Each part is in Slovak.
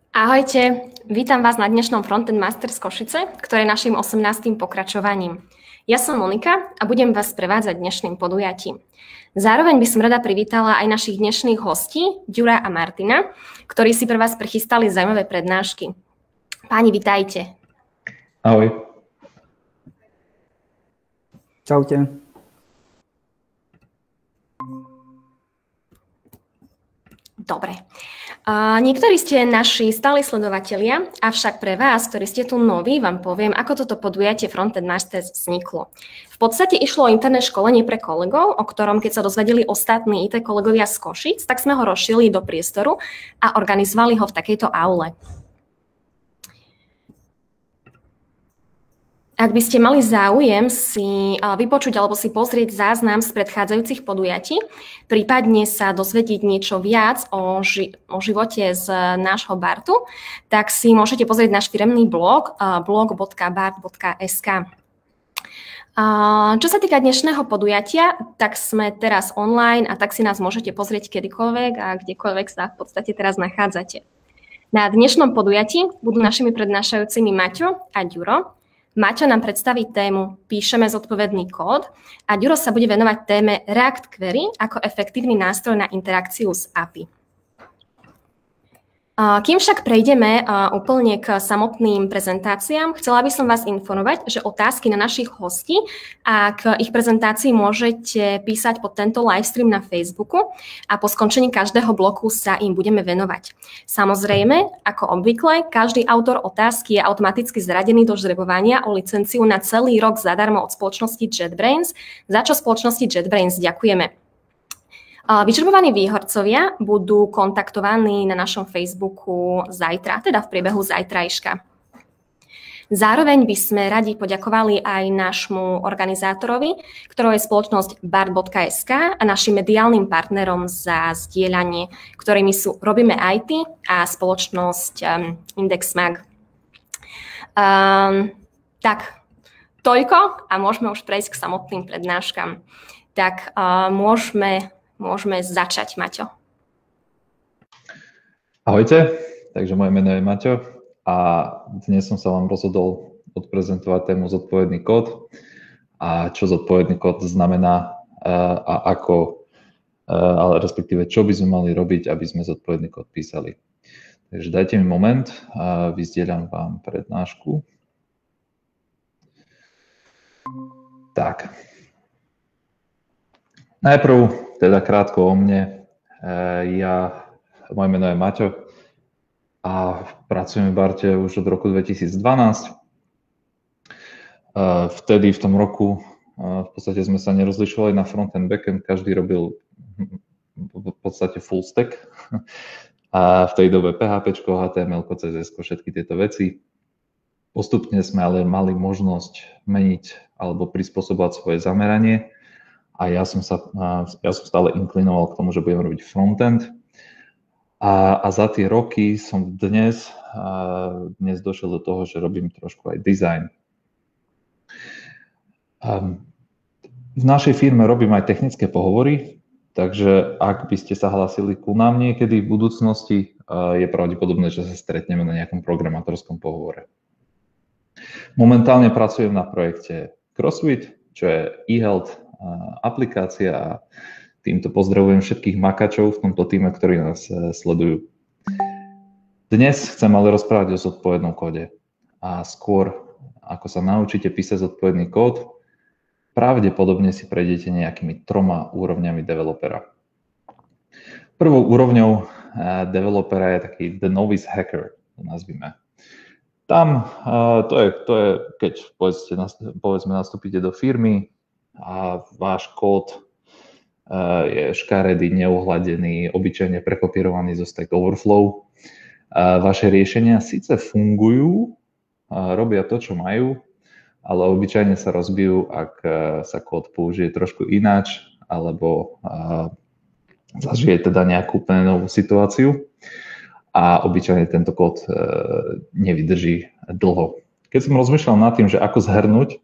Ahojte, vítam vás na dnešnom Frontend Masters Košice, ktoré je našim 18. pokračovaním. Ja som Monika a budem vás prevádzať dnešným podujatím. Zároveň by som rada privítala aj našich dnešných hostí, Ďura a Martina, ktorí si pre vás prichystali zaujímavé prednášky. Páni, vitajte. Ahoj. Čaute. Dobre. Niektorí ste naši stáli sledovatelia, avšak pre vás, ktorí ste tu noví, vám poviem, ako toto podujatie Frontend Masters vzniklo. V podstate išlo o interné školenie pre kolegov, o ktorom keď sa dozvedeli ostatní IT kolegovia z Košic, tak sme ho rozšírili do priestoru a organizovali ho v takejto aule. Ak by ste mali záujem si vypočuť alebo si pozrieť záznam z predchádzajúcich podujatí, prípadne sa dozvedieť niečo viac o živote z nášho Bartu, tak si môžete pozrieť náš firemný blog blog.bart.sk. Čo sa týka dnešného podujatia, tak sme teraz online a tak si nás môžete pozrieť kedykoľvek a kdekoľvek sa v podstate teraz nachádzate. Na dnešnom podujatí budú našimi prednášajúcimi Maťo a Ďuro. Maťo nám predstaví tému Píšeme zodpovedný kód a Ďuro sa bude venovať téme React Query ako efektívny nástroj na interakciu s API. Kým však prejdeme úplne k samotným prezentáciám, chcela by som vás informovať, že otázky na našich hostí a k ich prezentácii môžete písať pod tento livestream na Facebooku a po skončení každého bloku sa im budeme venovať. Samozrejme, ako obvykle, každý autor otázky je automaticky zradený do žrebovania o licenciu na celý rok zadarmo od spoločnosti JetBrains, za čo spoločnosti JetBrains ďakujeme. Vyžrebovaní výhercovia budú kontaktovaní na našom Facebooku zajtra, teda v priebehu zajtrajška. Zároveň by sme radi poďakovali aj nášmu organizátorovi, ktorou je spoločnosť bart.sk a našim mediálnym partnerom za zdieľanie, ktorými sú Robíme IT a spoločnosť Indexmag. Tak, toľko a môžeme už prejsť k samotným prednáškam. Tak môžeme začať, Maťo. Ahojte, takže moje meno je Maťo a dnes som sa vám rozhodol odprezentovať tému zodpovedný kód a čo zodpovedný kód znamená a ako, ale respektíve čo by sme mali robiť, aby sme zodpovedný kód písali. Takže dajte mi moment, vyzdieľam vám prednášku. Tak. Najprv teda krátko o mne. Moje meno je Maťo a pracujem v Barte už od roku 2012. Vtedy v tom roku v podstate sme sa nerozlišovali na front-end, back-end, každý robil v podstate full stack. A v tej dobe PHP, HTML, CSS, všetky tieto veci. Postupne sme ale mali možnosť meniť alebo prispôsobovať svoje zameranie. A ja som stále inklinoval k tomu, že budem robiť frontend. A za tie roky som dnes došiel do toho, že robím trošku aj design. V našej firme robím aj technické pohovory, takže ak by ste sa hlásili ku nám niekedy v budúcnosti, je pravdepodobné, že sa stretneme na nejakom programátorskom pohovore. Momentálne pracujem na projekte CrossFit, čo je e-health aplikácia a týmto pozdravujem všetkých makačov v tomto týme, ktorí nás sledujú. Dnes chcem ale rozprávať o zodpovednom kóde a skôr, ako sa naučíte písať zodpovedný kód, pravdepodobne si prejdete nejakými 3 úrovňami developera. Prvou úrovňou developera je taký the novice hacker, to nazvime. Tam to je, keď povedzme nastúpite do firmy, a váš kód je škaredý, neuhladený, obyčajne prekopírovaný zo Stack Overflow. Vaše riešenia síce fungujú, robia to, čo majú, ale obyčajne sa rozbijú, ak sa kód použije trošku ináč, alebo zažije teda nejakú úplne novú situáciu a obyčajne tento kód nevydrží dlho. Keď som rozmýšľal nad tým, že ako zhrnúť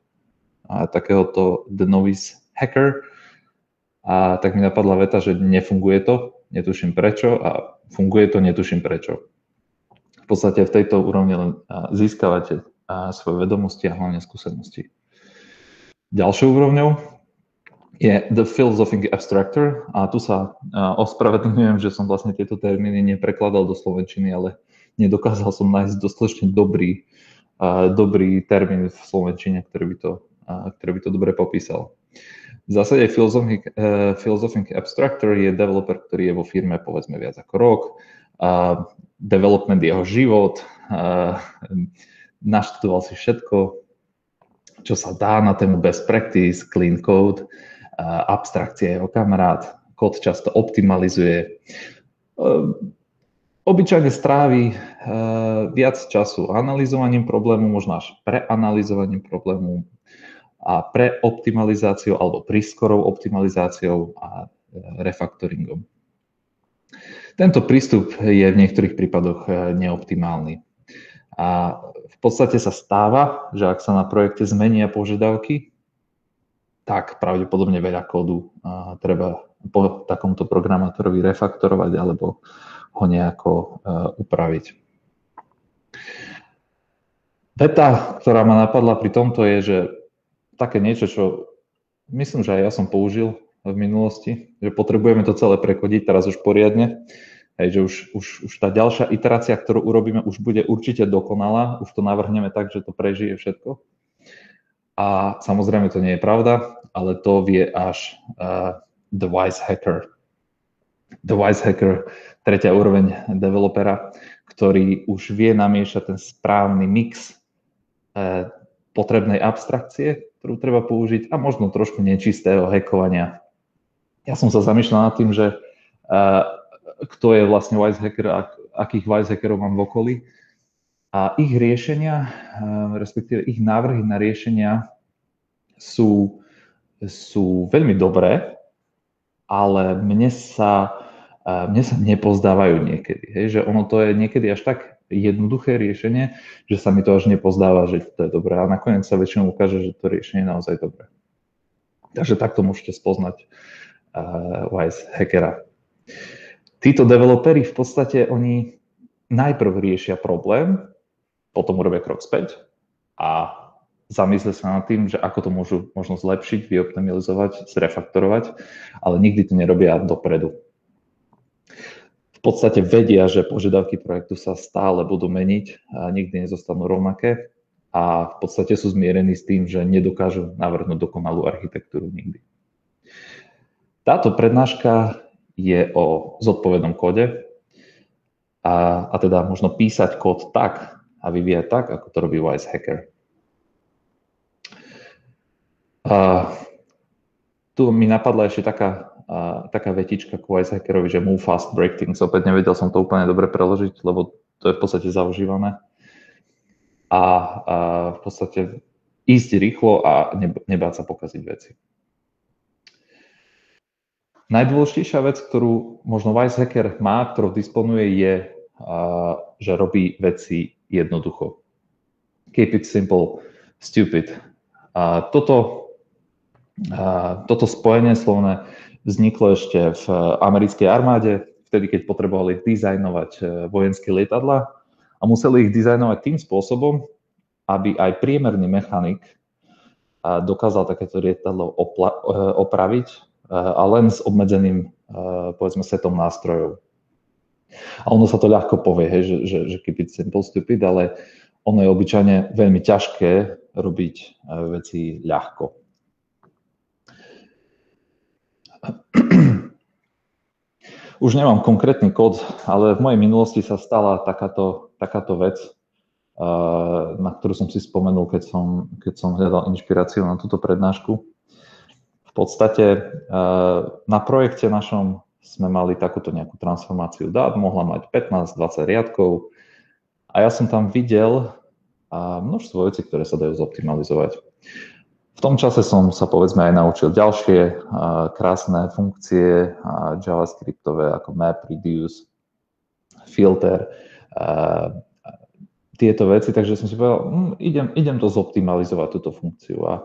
takéhoto the novice hacker, tak mi napadla veta, že nefunguje to, netuším prečo, a funguje to, netuším prečo. v podstate v tejto úrovni len získavate svoje vedomosti a hlavne skúsenosti. Ďalšou úrovňou je The Philosophic Abstractor a tu sa ospravedlňujem, že som vlastne tieto termíny neprekladal do slovenčiny, ale nedokázal som nájsť dostatočne dobrý termín v slovenčine, ktorý by to dobre popísal. V zásade Philosophic Abstractor je developer, ktorý je vo firme povedzme viac ako rok. Development je jeho život, naštudoval si všetko, čo sa dá na tému best practice, clean code, abstrakcia je jeho kamarát, kód často optimalizuje. Obyčajne strávi viac času analyzovaním problému, možno až preanalyzovaním problému a preoptimalizáciou alebo prískorou optimalizáciou a refaktoringom. Tento prístup je v niektorých prípadoch neoptimálny. A v podstate sa stáva, že ak sa na projekte zmenia požiadavky, tak pravdepodobne veľa kódu treba po takomto programátorovi refaktorovať alebo ho nejako upraviť. Veta, ktorá ma napadla pri tomto je, že také niečo, čo myslím, že aj ja som použil v minulosti, že potrebujeme to celé prekodiť teraz už poriadne. Hej, že už tá ďalšia iterácia, ktorú urobíme, už bude určite dokonalá, už to navrhneme tak, že to prežije všetko. A samozrejme to nie je pravda, ale to vie až The Wise Hacker. The Wise Hacker, tretia úroveň developera, ktorý už vie namiešať ten správny mix potrebnej abstrakcie, ktorú treba použiť, a možno trošku nečistého hackovania. Ja som sa zamýšľal nad tým, že kto je vlastne wise hacker a akých wise hackerov mám v okolí. A ich riešenia, respektíve ich návrhy na riešenia sú veľmi dobré, ale mne sa nepozdávajú niekedy. Hej? Že ono to je niekedy až tak jednoduché riešenie, že sa mi to až nepozdáva, že to je dobré. A nakoniec sa väčšinou ukáže, že to riešenie je naozaj dobré. Takže takto môžete spoznať wise hackera. Títo developeri v podstate oni najprv riešia problém, potom urobia krok späť a zamyslia sa nad tým, že ako to môžu možno zlepšiť, vyoptimalizovať, zrefaktorovať, ale nikdy to nerobia dopredu. V podstate vedia, že požiadavky projektu sa stále budú meniť a nikdy nezostanú rovnaké a v podstate sú zmierení s tým, že nedokážu navrhnúť dokonalú architektúru nikdy. Táto prednáška je o zodpovednom kóde a teda možno písať kód tak a vyvíjať tak, ako to robí wise hacker. Tu mi napadla ešte taká vetička k wise hackerovi, že move fast, break things. Opäť nevedel som to úplne dobre preložiť, lebo to je v podstate zaužívané. A v podstate ísť rýchlo a nebáť sa pokaziť veci. Najdôležitejšia vec, ktorú možno wise hacker má, ktorou disponuje, je, že robí veci jednoducho. Keep it simple, stupid. Toto spojenie slovné vzniklo ešte v americkej armáde, vtedy, keď potrebovali dizajnovať vojenské lietadlá a museli ich dizajnovať tým spôsobom, aby aj priemerný mechanik dokázal takéto lietadlo opraviť, a len s obmedzeným, povedzme, setom nástrojov. A ono sa to ľahko povie, hej, že keep it simple, stupid, ale ono je obyčajne veľmi ťažké robiť veci ľahko. Už nemám konkrétny kód, ale v mojej minulosti sa stala takáto vec, na ktorú som si spomenul, keď som hľadal inšpiráciu na túto prednášku. V podstate na projekte našom sme mali takúto nejakú transformáciu dát, mohla mať 15-20 riadkov a ja som tam videl množstvo vecí, ktoré sa dajú zoptimalizovať. V tom čase som sa povedzme aj naučil ďalšie krásne funkcie javascriptové ako map, reduce, filter, tieto veci, takže som si povedal, idem to zoptimalizovať, túto funkciu. A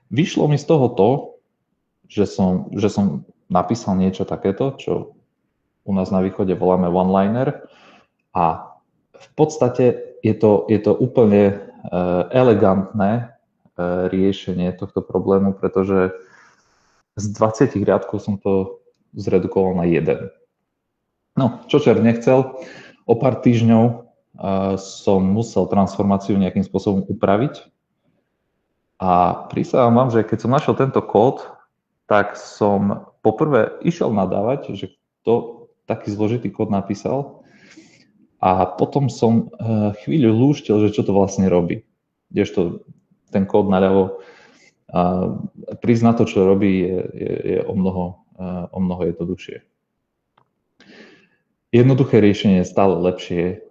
vyšlo mi z toho to, že som napísal niečo takéto, čo u nás na východe voláme one-liner a V podstate je to úplne elegantné riešenie tohto problému, pretože z 20 riadkov som to zredukoval na 1. No, čo čert nechcel, o pár týždňov som musel transformáciu nejakým spôsobom upraviť a prisahám vám, že keď som našiel tento kód, tak som poprvé išiel nadávať, že kto taký zložitý kód napísal a potom som chvíľu lúštil, že čo to vlastne robí. Kdežto ten kód naľavo prísť na to, čo robí, je o mnoho jednoduchšie. Jednoduché riešenie je stále lepšie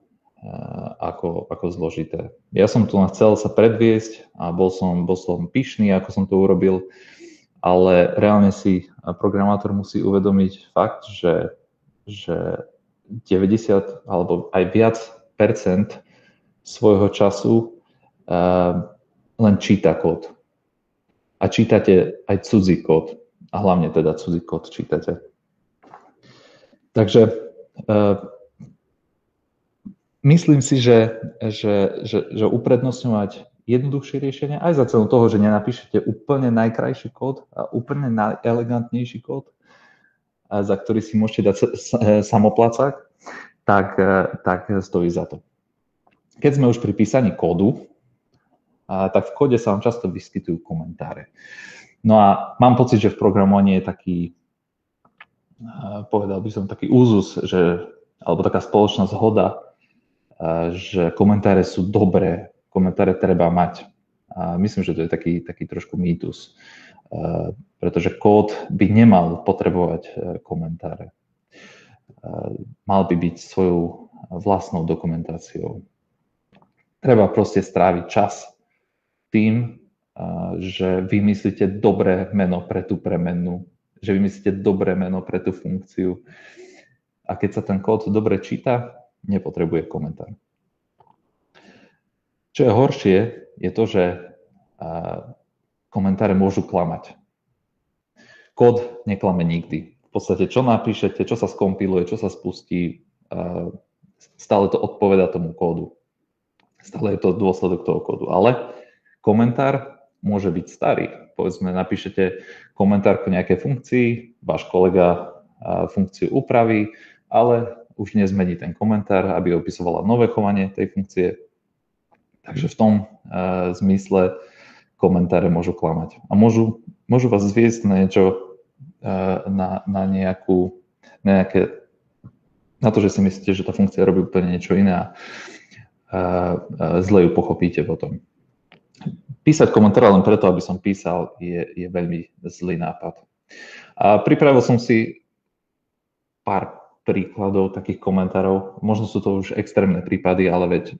ako zložité. Ja som tu chcel sa predviesť a bol som pyšný, ako som to urobil, ale reálne si programátor musí uvedomiť fakt, že 90 alebo aj viac percent svojho času len číta kód. A čítate aj cudzí kód. A hlavne teda cudzí kód čítate. Takže myslím si, že uprednostňovať jednoduchšie riešenie, aj za cenu toho, že nenapíšete úplne najkrajší kód a úplne najelegantnejší kód, za ktorý si môžete dať samoplacák, tak stojí za to. Keď sme už pri písaní kódu, tak v kóde sa vám často vyskytujú komentáre. No a mám pocit, že v programovaní je taký, povedal by som, taký úzus, alebo taká spoločná zhoda, že komentáre sú dobré, komentáre treba mať. A myslím, že to je taký trošku mýtus, pretože kód by nemal potrebovať komentáre. Mal by byť svojou vlastnou dokumentáciou. Treba proste stráviť čas tým, že vymyslíte dobré meno pre tú premenu, že vymyslíte dobré meno pre tú funkciu. A keď sa ten kód dobre číta, nepotrebuje komentár. Čo je horšie, je to, že komentáre môžu klamať. Kód neklame nikdy. V podstate, čo napíšete, čo sa skompiluje, čo sa spustí, stále to odpoveda tomu kódu. Stále je to dôsledok toho kódu. Ale komentár môže byť starý. Povedzme, napíšete komentár k nejakej funkcii, váš kolega funkciu upraví, ale už nezmení ten komentár, aby opisovala nové chovanie tej funkcie. Takže v tom zmysle komentáre môžu klamať. A môžu vás zviesť na niečo, na to, že si myslíte, že tá funkcia robí úplne niečo iné a zle ju pochopíte potom. Písať komentár len preto, aby som písal, je veľmi zlý nápad. A pripravil som si pár príkladov takých komentárov. Možno sú to už extrémne prípady, ale veď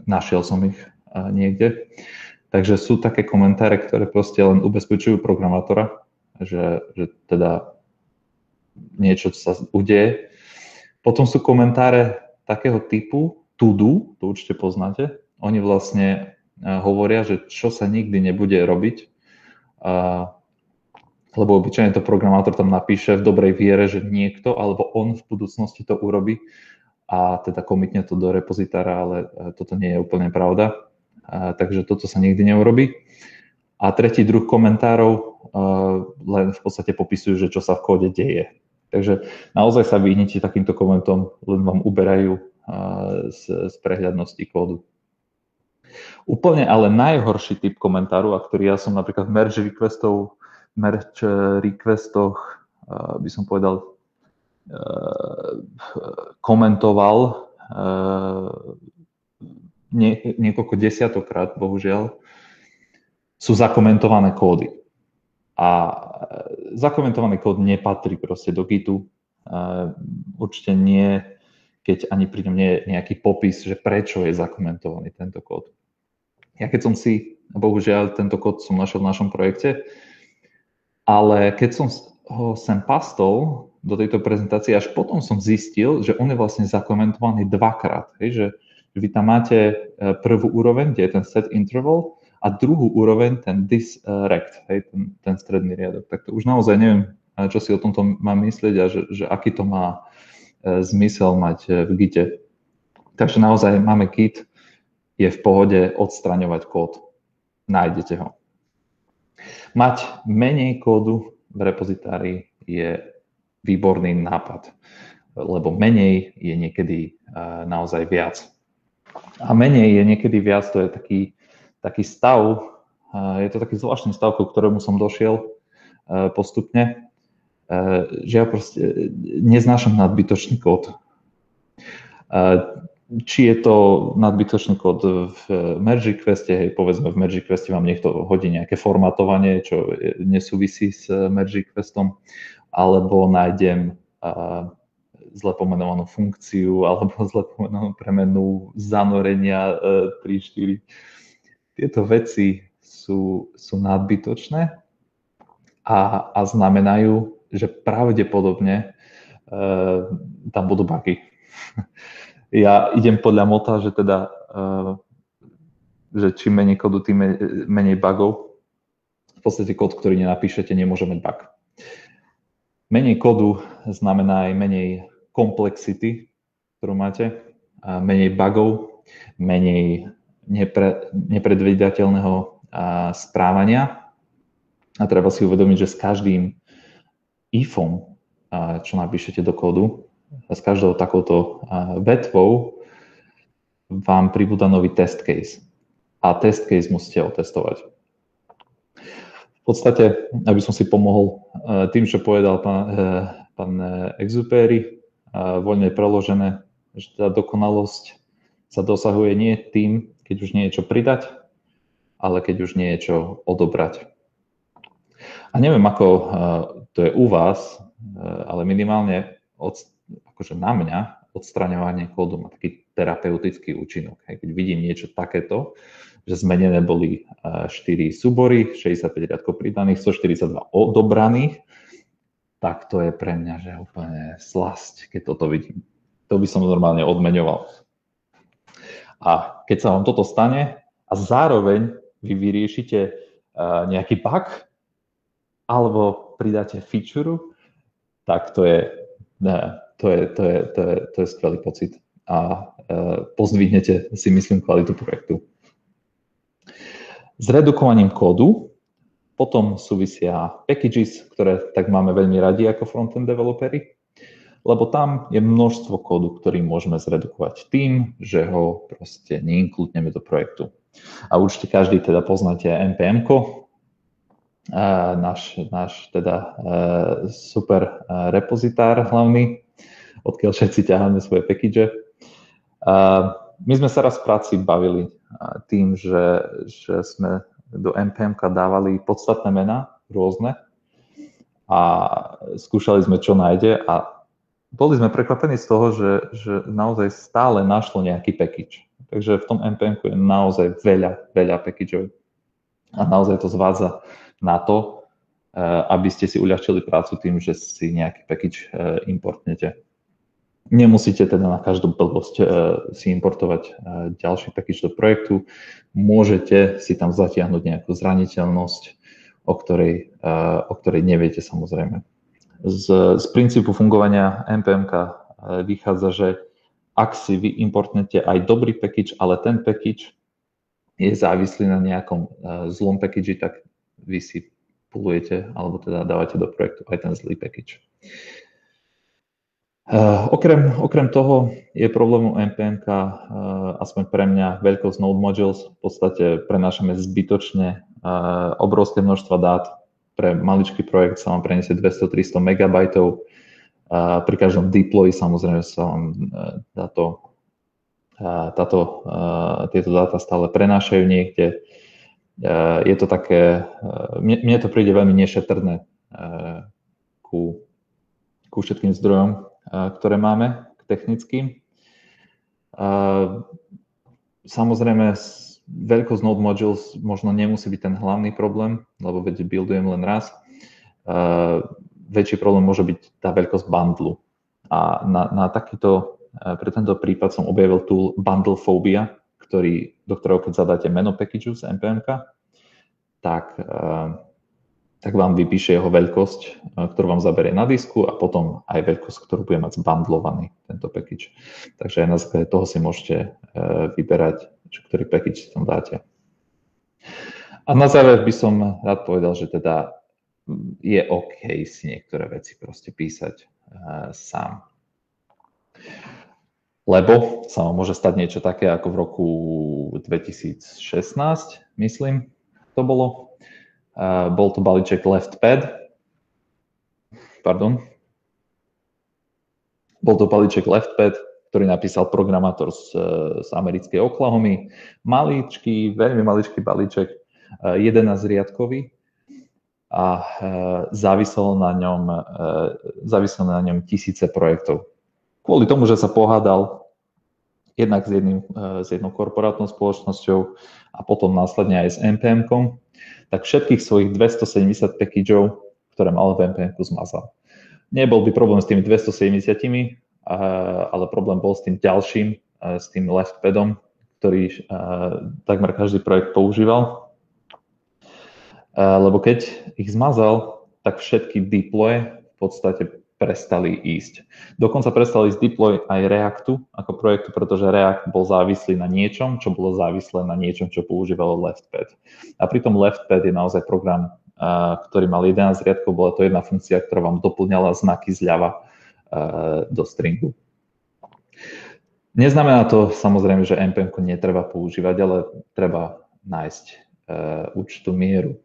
našiel som ich niekde. Takže sú také komentáre, ktoré proste len ubezpečujú programátora, že teda niečo sa udeje. Potom sú komentáre takého typu to do, to určite poznáte. Oni vlastne hovoria, že čo sa nikdy nebude robiť, lebo obyčajne to programátor tam napíše v dobrej viere, že niekto alebo on v budúcnosti to urobí a teda commitne to do repozitára, ale toto nie je úplne pravda. Takže toto sa nikdy neurobí. A tretí druh komentárov len v podstate popisujú, že čo sa v kóde deje. Takže naozaj sa vyhnite takýmto komentom, len vám uberajú z prehľadnosti kódu. Úplne ale najhorší typ komentáru, a ktorý ja som napríklad v merge requestoch by som povedal komentoval niekoľko desiatokrát, bohužiaľ, sú zakomentované kódy. A zakomentovaný kód nepatrí proste do Gitu. Určite nie, keď ani pri ňom nie je nejaký popis, že prečo je zakomentovaný tento kód. Ja keď som si, bohužiaľ, tento kód som našiel v našom projekte, ale keď som ho sem pastol do tejto prezentácie, až potom som zistil, že on je vlastne zakomentovaný dvakrát. Že vy tam máte prvú úroveň, kde je ten set interval, a druhú úroveň, ten disrect, ten stredný riadok. Tak to už naozaj neviem, čo si o tomto mám myslieť a že aký to má zmysel mať v Gite. Takže naozaj máme Git, je v pohode odstraňovať kód. Nájdete ho. Mať menej kódu v repozitárii je výborný nápad, lebo menej je niekedy naozaj viac. A menej je niekedy viac, to je taký stav, je to taký zvláštny stav, ku ktorému som došiel postupne, že ja proste neznášam nadbytočný kód. Či je to nadbytočný kód v merge requeste, hej, povedzme v merge requeste vám niekto hodí nejaké formátovanie, čo nesúvisí s merge requestom, alebo nájdem zle pomenovanú funkciu, alebo zle pomenovanú premenu zanorenia 3-4. Tieto veci sú nadbytočné a znamenajú, že pravdepodobne tam budú bugy. Ja idem podľa mota, že teda, že čím menej kódu, tým menej bugov. V podstate kód, ktorý nenapíšete, nemôže mať bug. Menej kódu znamená aj menej komplexity, ktorú máte, menej bugov, menej nepredvídateľného správania. A treba si uvedomiť, že s každým ifom, čo napíšete do kódu, a s každou takouto vetvou vám pribúda nový test case. A test case musíte otestovať. V podstate, aby som si pomohol tým, čo povedal pán Exupéry, voľne preložené, že tá dokonalosť sa dosahuje nie tým, keď už nie je čo pridať, ale keď už nie je čo odobrať. A neviem, ako to je u vás, ale minimálne akože na mňa odstraňovanie kódu má taký terapeutický účinok. Keď vidím niečo takéto, že zmenené boli 4 súbory, 65 riadkov pridaných, 142 odobraných, tak to je pre mňa že úplne slasť, keď toto vidím. To by som normálne odmeňoval. A keď sa vám toto stane a zároveň vy vyriešite nejaký bug alebo pridáte feature, tak to je skvelý pocit a pozdvihnete si myslím kvalitu projektu. S redukovaním kódu potom súvisia packages, ktoré tak máme veľmi radi ako frontend developeri, lebo tam je množstvo kódu, ktorý môžeme zredukovať tým, že ho proste neinkludneme do projektu. A určite každý teda poznáte NPM-ko, náš teda super repozitár hlavný, odkiaľ všetci ťaháme svoje package. My sme sa raz v práci bavili tým, že sme do NPM-ka dávali podstatné mená, rôzne, a skúšali sme, čo nájde, a boli sme prekvapení z toho, že naozaj stále našlo nejaký package. Takže v tom NPM-ku je naozaj veľa packageov a naozaj to zvádza na to, aby ste si uľahčili prácu tým, že si nejaký package importnete. Nemusíte teda na každú blbosť si importovať ďalší package do projektu. Môžete si tam zatiahnuť nejakú zraniteľnosť, o ktorej neviete samozrejme. Z princípu fungovania NPM-ka vychádza, že ak si vy importnete aj dobrý package, ale ten package je závislý na nejakom zlom package, tak vy si pulujete, alebo teda dávate do projektu aj ten zlý package. Okrem toho je problémom NPM-ka, aspoň pre mňa, veľkosť node modules. V podstate prenášame zbytočne obrovské množstva dát. Pre maličký projekt sa vám preniesie 200-300 megabajtov. Pri každom deploy samozrejme sa vám tieto dáta stále prenášajú niekde. Je to také, mne to príde veľmi nešetrné ku všetkým zdrojom, ktoré máme, k technickým. Samozrejme, veľkosť node modules možno nemusí byť ten hlavný problém, lebo veď buildujem len raz. Väčší problém môže byť tá veľkosť bundlu. A pre tento prípad som objavil tool Bundlephobia, do ktorého keď zadáte meno packageu z NPM-ka, tak tak vám vypíše jeho veľkosť, ktorú vám zaberie na disku a potom aj veľkosť, ktorú bude mať zbundlovaný tento package. Takže aj na základe toho si môžete vyberať, ktorý package si tam dáte. A na záver by som rád povedal, že teda je OK si niektoré veci proste písať sám. Lebo sa vám môže stať niečo také ako v roku 2016, myslím, to bolo. Bol to balíček LeftPad. Bol to balíček LeftPad, ktorý napísal programátor z americkej Oklahomy. Maličký, veľmi maličký balíček, 11-riadkový a záviselo na ňom tisíce projektov. Kvôli tomu, že sa pohádal jednak s jednou korporátnou spoločnosťou a potom následne aj s NPM-kom, tak všetkých svojich 270 packageov, ktoré mal v NPM-ku, zmazal. Nebol by problém s tými 270, ale problém bol s tým ďalším, s tým LeftPadom, ktorý takmer každý projekt používal. Lebo keď ich zmazal, tak všetky deploye v podstate prestali ísť. Dokonca prestali ísť deploy aj Reactu ako projektu, pretože React bol závislý na niečom, čo bolo závislé na niečom, čo používalo LeftPad. A pritom LeftPad je naozaj program, ktorý mal 11 riadkov, bola to jedna funkcia, ktorá vám doplňala znaky zľava do stringu. Neznamená to samozrejme, že NPM-ku netreba používať, ale treba nájsť určitú mieru.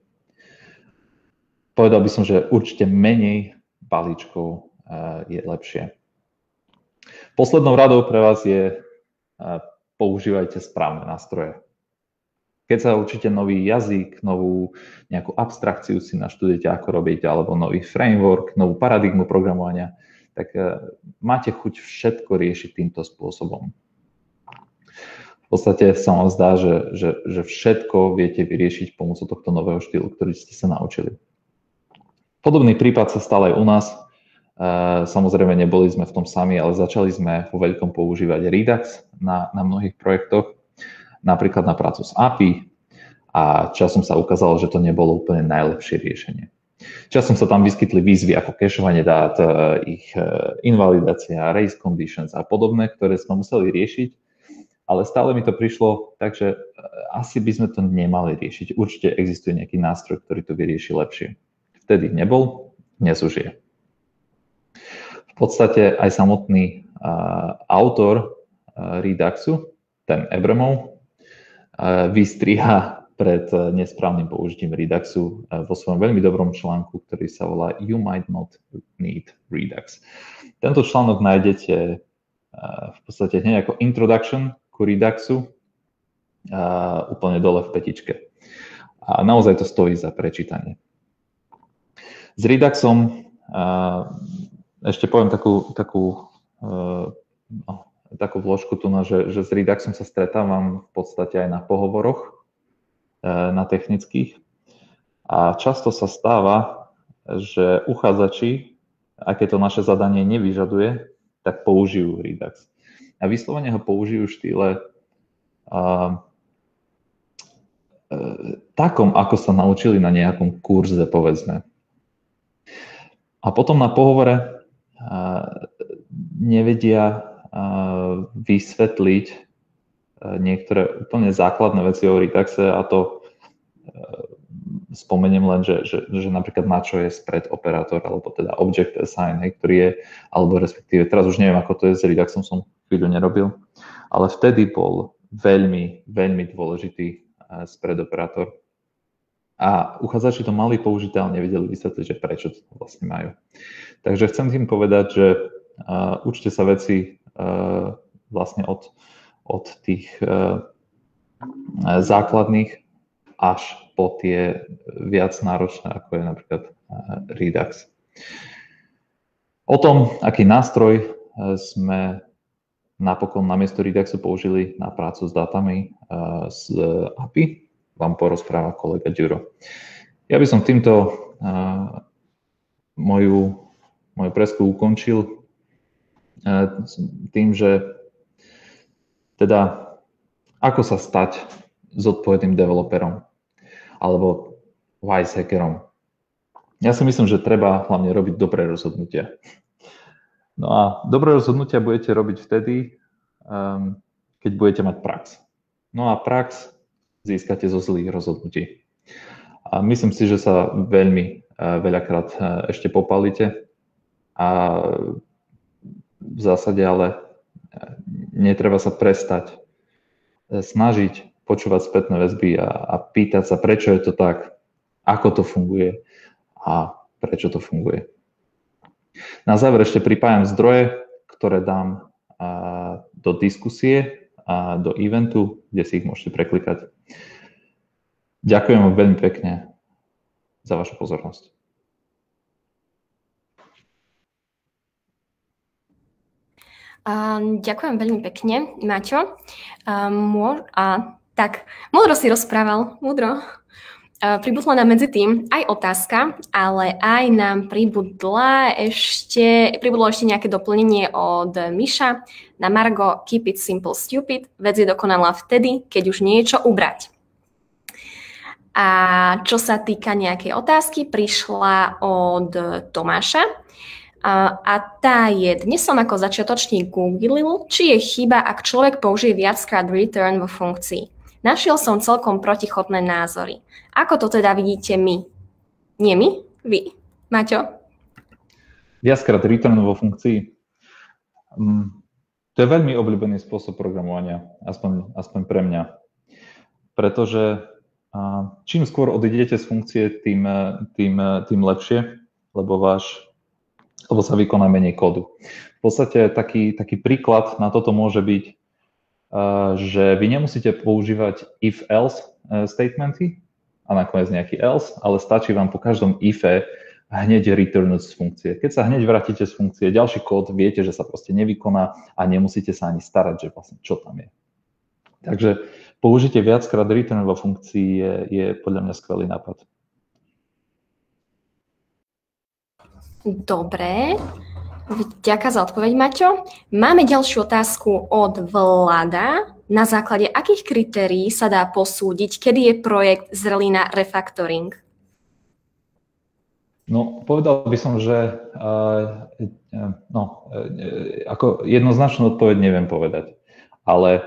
Povedal by som, že určite menej balíčkov je lepšie. Poslednou radou pre vás je používajte správne nástroje. Keď sa učíte nový jazyk, novú nejakú abstrakciu si naštudujete, ako robiť, alebo nový framework, novú paradigmu programovania, tak máte chuť všetko riešiť týmto spôsobom. V podstate sa vám zdá, že všetko viete vyriešiť pomocou tohto nového štýlu, ktorý ste sa naučili. Podobný prípad sa stal aj u nás. Samozrejme, neboli sme v tom sami, ale začali sme vo veľkom používať Redux na mnohých projektoch, napríklad na prácu s API, a časom sa ukázalo, že to nebolo úplne najlepšie riešenie. Časom sa tam vyskytli výzvy ako cachovanie dát, ich invalidácia, race conditions a podobné, ktoré sme museli riešiť, ale stále mi to prišlo, takže asi by sme to nemali riešiť. Určite existuje nejaký nástroj, ktorý to vyrieši lepšie. Vtedy nebol, dnes už je. V podstate aj samotný autor Reduxu, ten Abramov, vystriha pred nesprávnym použitím Reduxu vo svojom veľmi dobrom článku, ktorý sa volá You Might Not Need Redux. Tento článok nájdete v podstate hneď ako introduction ku Reduxu, úplne dole v petičke. A naozaj to stojí za prečítanie. S Reduxom ešte poviem takú vložku tu, že s Reduxom sa stretávam v podstate aj na pohovoroch, na technických. A často sa stáva, že uchádzači, aké to naše zadanie nevyžaduje, tak použijú Redux. A vyslovene ho použijú v štýle takom, ako sa naučili na nejakom kurze, povedzme. A potom na pohovore nevedia vysvetliť niektoré úplne základné veci o Reduxe, a to spomeniem len, že napríklad na čo je spread operátor, alebo teda object assign, ktorý je, alebo respektíve, teraz už neviem, ako to je s Reduxom, som chvíľu nerobil, ale vtedy bol veľmi, veľmi dôležitý spread operátor. A uchádzači to mali použité, ale nevedeli vysvetliť, že prečo to vlastne majú. Takže chcem tým povedať, že učte sa veci vlastne od tých základných až po tie viac náročné, ako je napríklad Redux. O tom, aký nástroj sme napokon namiesto Reduxu použili na prácu s dátami z API, vám porozpráva kolega Ďuro. Ja by som týmto moju presku ukončil tým, že teda ako sa stať zodpovedným developerom alebo wise hackerom. Ja si myslím, že treba hlavne robiť dobré rozhodnutia. No a dobré rozhodnutia budete robiť vtedy, keď budete mať prax. No a prax získate zo zlých rozhodnutí. A myslím si, že sa veľmi veľakrát ešte popálite a v zásade ale netreba sa prestať snažiť počúvať spätné väzby a pýtať sa, prečo je to tak, ako to funguje a prečo to funguje. Na záver ešte pripájam zdroje, ktoré dám do diskusie a do eventu, kde si ich môžete preklikať. Ďakujem vám veľmi pekne za vašu pozornosť. Ďakujem veľmi pekne, Maťo. Tak, múdro si rozprával, múdro. Pribudla nám medzi tým aj otázka, ale aj nám pribudlo ešte nejaké doplnenie od Miša na margo Keep it simple stupid. Vec je dokonalá vtedy, keď už niečo ubrať. A čo sa týka nejakej otázky, prišla od Tomáša. A tá je: dnes som ako začiatočník googlil, či je chyba, ak človek použije viackrát return vo funkcii. Našiel som celkom protichodné názory. Ako to teda vidíte my? Nie my? Vy. Maťo? Viackrát return vo funkcii. To je veľmi obľúbený spôsob programovania, aspoň pre mňa. Pretože čím skôr odídete z funkcie, tým lepšie, lebo sa vykoná menej kódu. V podstate taký príklad na toto môže byť, že vy nemusíte používať if-else statementy a nakoniec nejaký else, ale stačí vám po každom ife hneď returnúť z funkcie. Keď sa hneď vrátite z funkcie, ďalší kód viete, že sa proste nevykoná a nemusíte sa ani starať, že vlastne čo tam je. Takže použitie viackrát return vo funkcii je podľa mňa skvelý nápad. Dobre, ďakujem za odpoveď, Maťo. Máme ďalšiu otázku od Vlada. Na základe akých kritérií sa dá posúdiť, kedy je projekt zrelý na refactoring? No, povedal by som, že ako jednoznačnú odpoveď neviem povedať, ale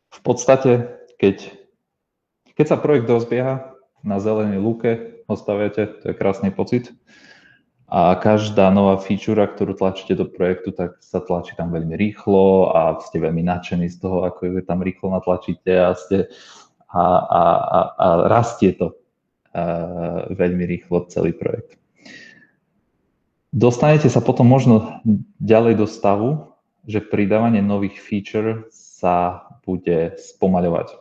v podstate, keď sa projekt rozbieha, na zelenej lúke ho staviate, to je krásny pocit. A každá nová feature, ktorú tlačíte do projektu, tak sa tlačí tam veľmi rýchlo a ste veľmi nadšení z toho, ako ju tam rýchlo natlačíte a rastie to veľmi rýchlo celý projekt. Dostanete sa potom možno ďalej do stavu, že pridávanie nových feature sa bude spomaľovať.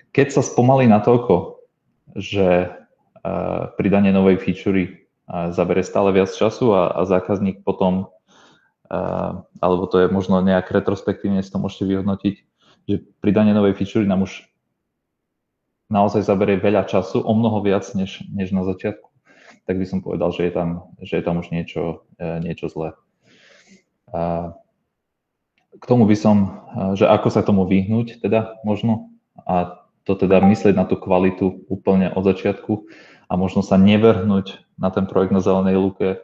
Keď sa spomalí natoľko, že pridanie novej featurey zabere stále viac času a zákazník potom, alebo to je možno nejak retrospektívne si to môžete vyhodnotiť, že pridanie novej featurey nám už naozaj zaberie veľa času, o mnoho viac než na začiatku, tak by som povedal, že je tam už niečo zlé. K tomu by som, že ako sa tomu vyhnúť teda možno, a to teda myslieť na tú kvalitu úplne od začiatku a možno sa nevrhnúť na ten projekt na zelenej lúke,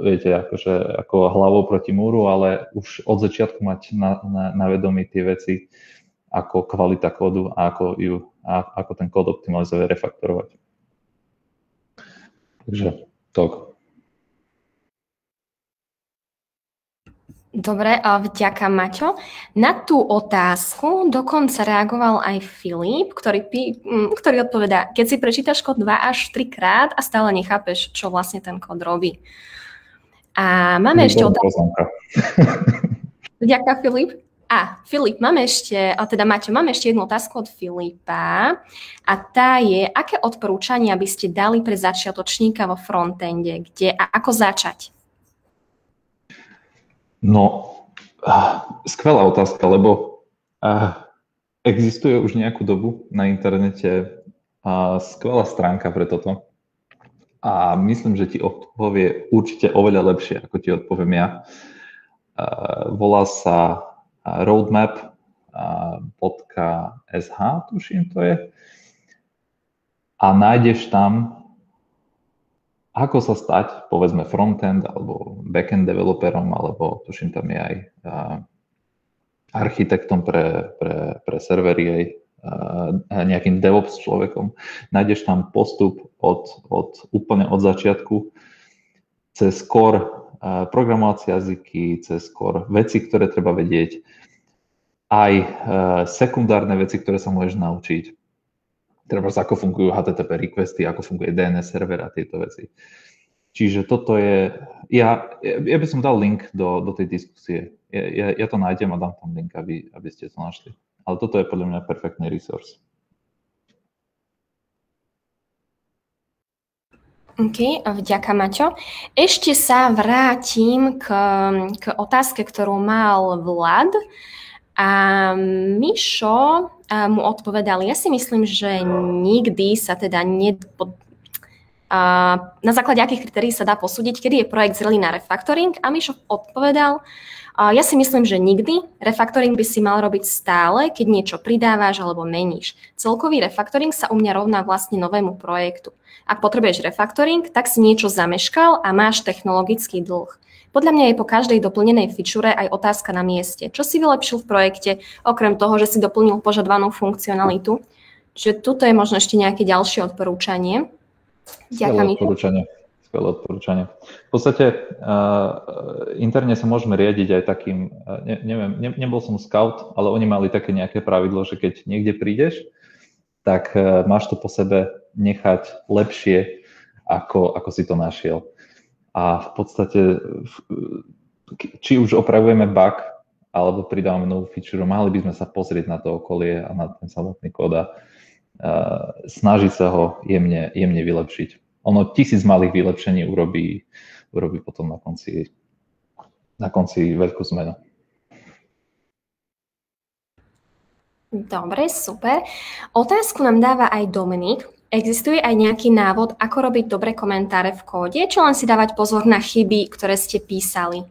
viete, ako hlavou proti múru, ale už od začiatku mať na vedomí tie veci, ako kvalita kódu a ako ten kód optimalizovať, refaktorovať. Takže toľko. Dobre, vďaka, Maťo. Na tú otázku dokonca reagoval aj Filip, ktorý odpovedá: keď si prečítaš kód 2 až 3 krát a stále nechápeš, čo vlastne ten kód robí. A máme ešte otázku. Vďaka, Filip. Filip, Maťo, máme ešte jednu otázku od Filipa a tá je: aké odporúčania by ste dali pre začiatočníka vo frontende, kde a ako začať? No, skvelá otázka, lebo existuje už nejakú dobu na internete skvelá stránka pre toto a myslím, že ti odpovie určite oveľa lepšie, ako ti odpoviem ja. Volá sa roadmap.sh, tuším to je. a nájdeš tam, ako sa stať, povedzme, frontend alebo backend developerom, alebo tuším, tam je aj architektom pre servery, aj nejakým DevOps človekom. Nájdeš tam postup úplne od začiatku cez core programovacie jazyky, cez core veci, ktoré treba vedieť, aj sekundárne veci, ktoré sa môžeš naučiť. Treba sa, ako fungujú HTTP requesty, ako funguje DNS server a tieto veci. Čiže toto je... Ja by som dal link do tej diskusie. Ja to nájdem a dám tam link, aby ste to našli. Ale toto je podľa mňa perfektný resource. OK, vďaka, Maťo. Ešte sa vrátim k otázke, ktorú mal Vlad. A Mišo mu odpovedal, ja si myslím, že nikdy sa teda na základe akých kritérií sa dá posúdiť, kedy je projekt zrelý na refactoring. A Mišo odpovedal, ja si myslím, že nikdy. Refactoring by si mal robiť stále, keď niečo pridávaš alebo meníš. Celkový refactoring sa u mňa rovná vlastne novému projektu. Ak potrebuješ refactoring, tak si niečo zameškal a máš technologický dlh. Podľa mňa je po každej doplnenej feature aj otázka na mieste. Čo si vylepšil v projekte, okrem toho, že si doplnil požadovanú funkcionalitu? Čiže tuto je možno ešte nejaké ďalšie odporúčanie. Skvelé odporúčanie. V podstate interne sa môžeme riadiť aj takým, neviem, nebol som scout, ale oni mali také nejaké pravidlo, že keď niekde prídeš, tak máš to po sebe nechať lepšie, ako si to našiel. A v podstate, či už opravujeme bug, alebo pridávame novú feature, mali by sme sa pozrieť na to okolie a na ten samotný kód a snažiť sa ho jemne vylepšiť. Ono 1000 malých vylepšení urobí potom na konci veľkú zmenu. Dobre, super. Otázku nám dáva aj Dominik. Existuje aj nejaký návod, ako robiť dobré komentáre v kóde, čo len si dávať pozor na chyby, ktoré ste písali?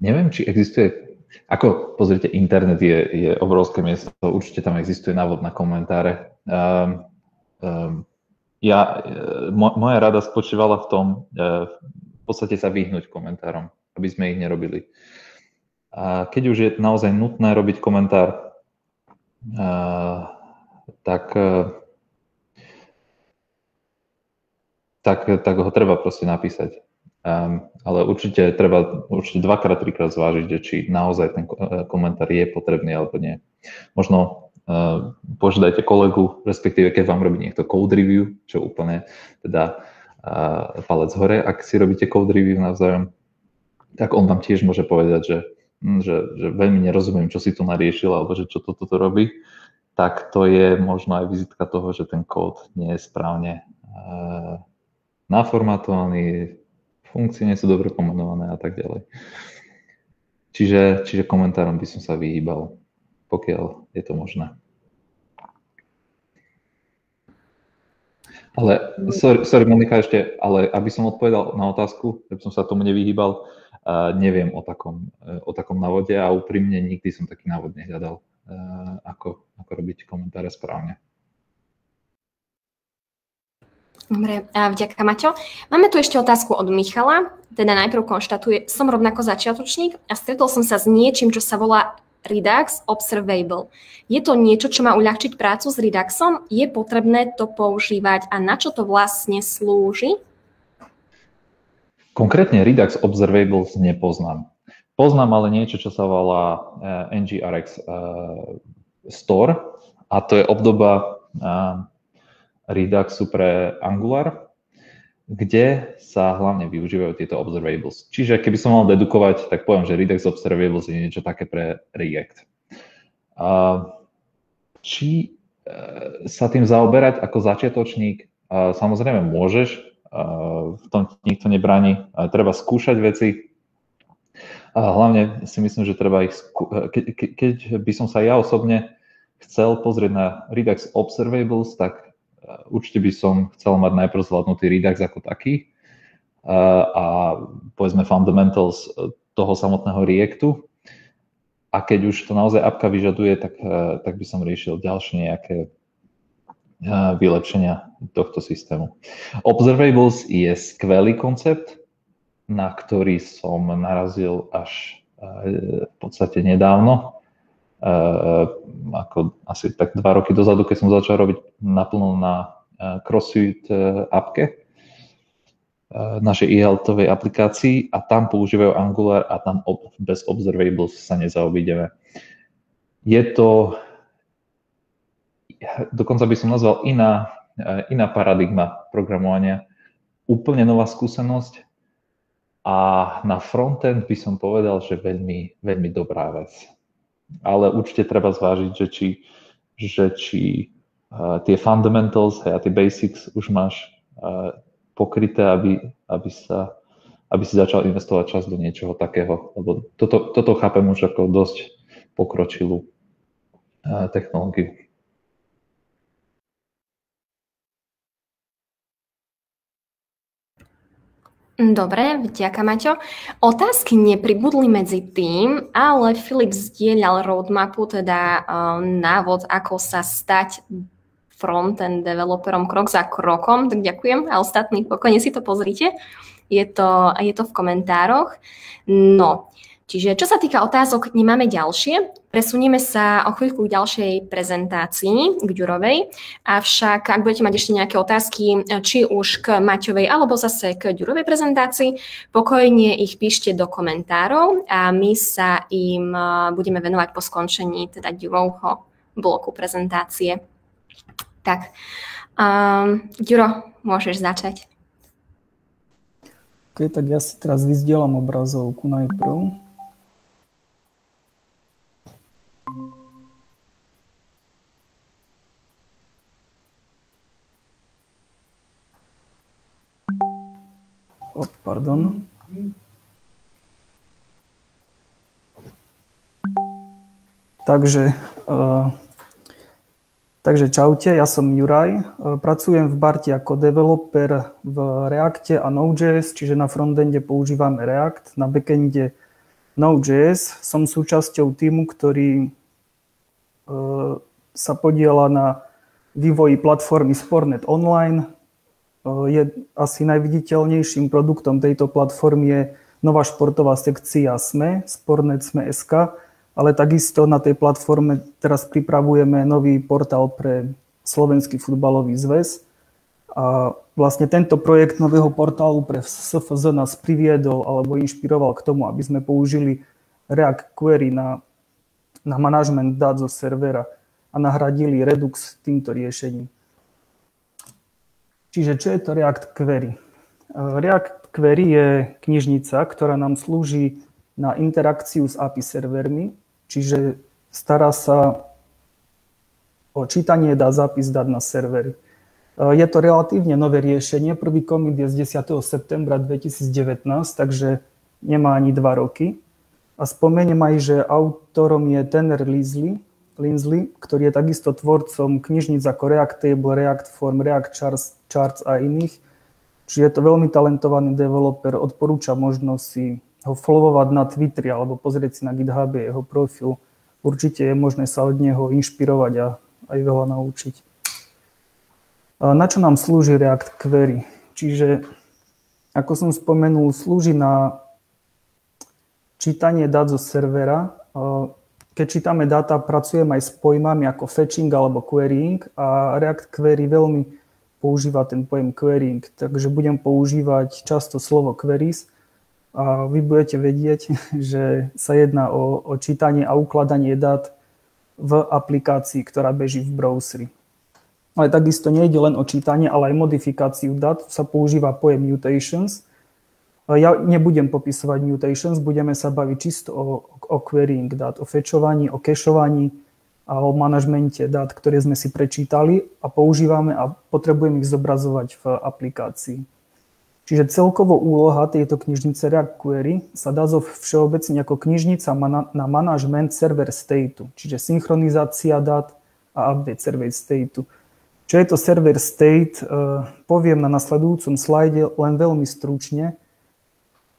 Neviem, či existuje... Pozrite, internet je obrovské miesto, určite tam existuje návod na komentáre. Moja rada spočívala v tom, v podstate sa vyhnúť komentárom, aby sme ich nerobili. A keď už je naozaj nutné robiť komentár, tak ho treba proste napísať. Ale určite treba dvakrát, trikrát zvážiť, či naozaj ten komentár je potrebný alebo nie. Možno požiadajte kolegu, respektíve keď vám robí niekto code review, čo úplne teda palec hore, ak si robíte code review navzájom, tak on vám tiež môže povedať, že veľmi nerozumiem, čo si tu nariešil, alebo že čo toto robí, tak to je možno aj vizitka toho, že ten kód nie je správne naformatovaný, funkcie nie sú dobre pomenované a tak ďalej. Čiže komentárom by som sa vyhýbal, pokiaľ je to možné. Ale, sorry Monika, ešte, ale aby som odpovedal na otázku, aby som sa tomu nevyhýbal, neviem o takom návode a úprimne nikdy som taký návod nehľadal, ako robiť komentáre správne. Dobre, vďaka, Maťo. Máme tu ešte otázku od Michala, teda najprv konštatuje, som rovnako začiatočník a stretol som sa s niečím, čo sa volá Redux Observable. Je to niečo, čo má uľahčiť prácu s Reduxom? Je potrebné to používať a na čo to vlastne slúži? Konkrétne Redux Observables nepoznám. Poznám ale niečo, čo sa volá NGRX Store a to je obdoba Reduxu pre Angular, kde sa hlavne využívajú tieto observables. Čiže keby som mal dedukovať, tak poviem, že Redux Observables je niečo také pre React. Či sa tým zaoberať ako začiatočník? Samozrejme môžeš, v tom nikto nebráni. Treba skúšať veci. Hlavne si myslím, že treba ich keď by som sa ja osobne chcel pozrieť na Redux Observables, tak určite by som chcel mať najprv zvládnutý Redux ako taký a povedzme fundamentals toho samotného Reactu A keď už to naozaj apka vyžaduje, tak by som riešil ďalšie nejaké vylepšenia tohto systému. Observables je skvelý koncept, na ktorý som narazil až v podstate nedávno, ako asi tak 2 roky dozadu, keď som začal robiť naplno na CrossFit appke, našej e-healthovej aplikácii, a tam používajú Angular a tam bez observables sa nezaobídeme. Je to, dokonca by som nazval iná paradigma programovania, úplne nová skúsenosť a na frontend by som povedal, že veľmi, veľmi dobrá vec. Ale určite treba zvážiť, že či tie fundamentals a tie basics už máš pokryté, aby si začal investovať čas do niečoho takého. Lebo toto chápem už ako dosť pokročilú technológiu. Dobre, vďaka, Maťo. Otázky nepribudli medzi tým, ale Filip zdieľal roadmapu, teda návod, ako sa stať front-end developerom krok za krokom, tak ďakujem a ostatní pokojne si to pozrite, je to v komentároch. No, čiže čo sa týka otázok, nemáme ďalšie, presunieme sa o chvíľku k ďalšej prezentácii, k Ďurovej, avšak ak budete mať ešte nejaké otázky, či už k Maťovej alebo zase k Ďurovej prezentácii, pokojne ich píšte do komentárov a my sa im budeme venovať po skončení teda Ďurovho bloku prezentácie. Tak, Ďuro, môžeš začať. OK, tak ja si teraz vyzdielam obrazovku najprv. Pardon. Takže čaute, ja som Juraj, pracujem v Barti ako developer v Reacte a Node.js, čiže na frontende používame React, na backende Node.js. Som súčasťou týmu, ktorý sa podieľa na vývoji platformy Sportnet Online. Je asi najviditeľnejším produktom tejto platformy je nová športová sekcia SME, Sportnet SME.sk, ale takisto na tej platforme teraz pripravujeme nový portál pre Slovenský futbalový zväz. A vlastne tento projekt nového portálu pre SFZ nás priviedol alebo inšpiroval k tomu, aby sme použili React Query na manažment dát zo servera a nahradili Redux týmto riešením. Čiže čo je to React Query? React Query je knižnica, ktorá nám slúži na interakciu s API servermi, čiže stará sa o čítanie dát, zápis dát na servery. Je to relatívne nové riešenie. Prvý commit je z 10. septembra 2019, takže nemá ani 2 roky. A spomeniem aj, že autorom je Tanner Linsley, ktorý je takisto tvorcom knižníc ako React Table, React Form, React Charts a iných. Čiže je to veľmi talentovaný developer. Odporúčam možno si ho followovať na Twitteri alebo pozrieť si na GitHube jeho profil. Určite je možné sa od neho inšpirovať a aj veľa naučiť. Na čo nám slúži React Query? Čiže, ako som spomenul, slúži na čítanie dát zo servera. Keď čítame dáta, pracujeme aj s pojmami ako fetching alebo querying a React Query veľmi používa ten pojem querying, takže budem používať často slovo queries. A vy budete vedieť, že sa jedná o čítanie a ukladanie dát v aplikácii, ktorá beží v browseri. Ale takisto nejde len o čítanie, ale aj modifikáciu dát. Sa používa pojem mutations. Ja nebudem popisovať mutations, budeme sa baviť čisto o querying dát, o fetchovaní, o cacheovaní a o manažmente dát, ktoré sme si prečítali a používame a potrebujeme ich zobrazovať v aplikácii. Čiže celkovo úloha tejto knižnice React Query sa dá všeobecne ako knižnica na manažment server stateu, čiže synchronizácia dát a update server stateu. Čo je to server state, poviem na nasledujúcom slajde len veľmi stručne.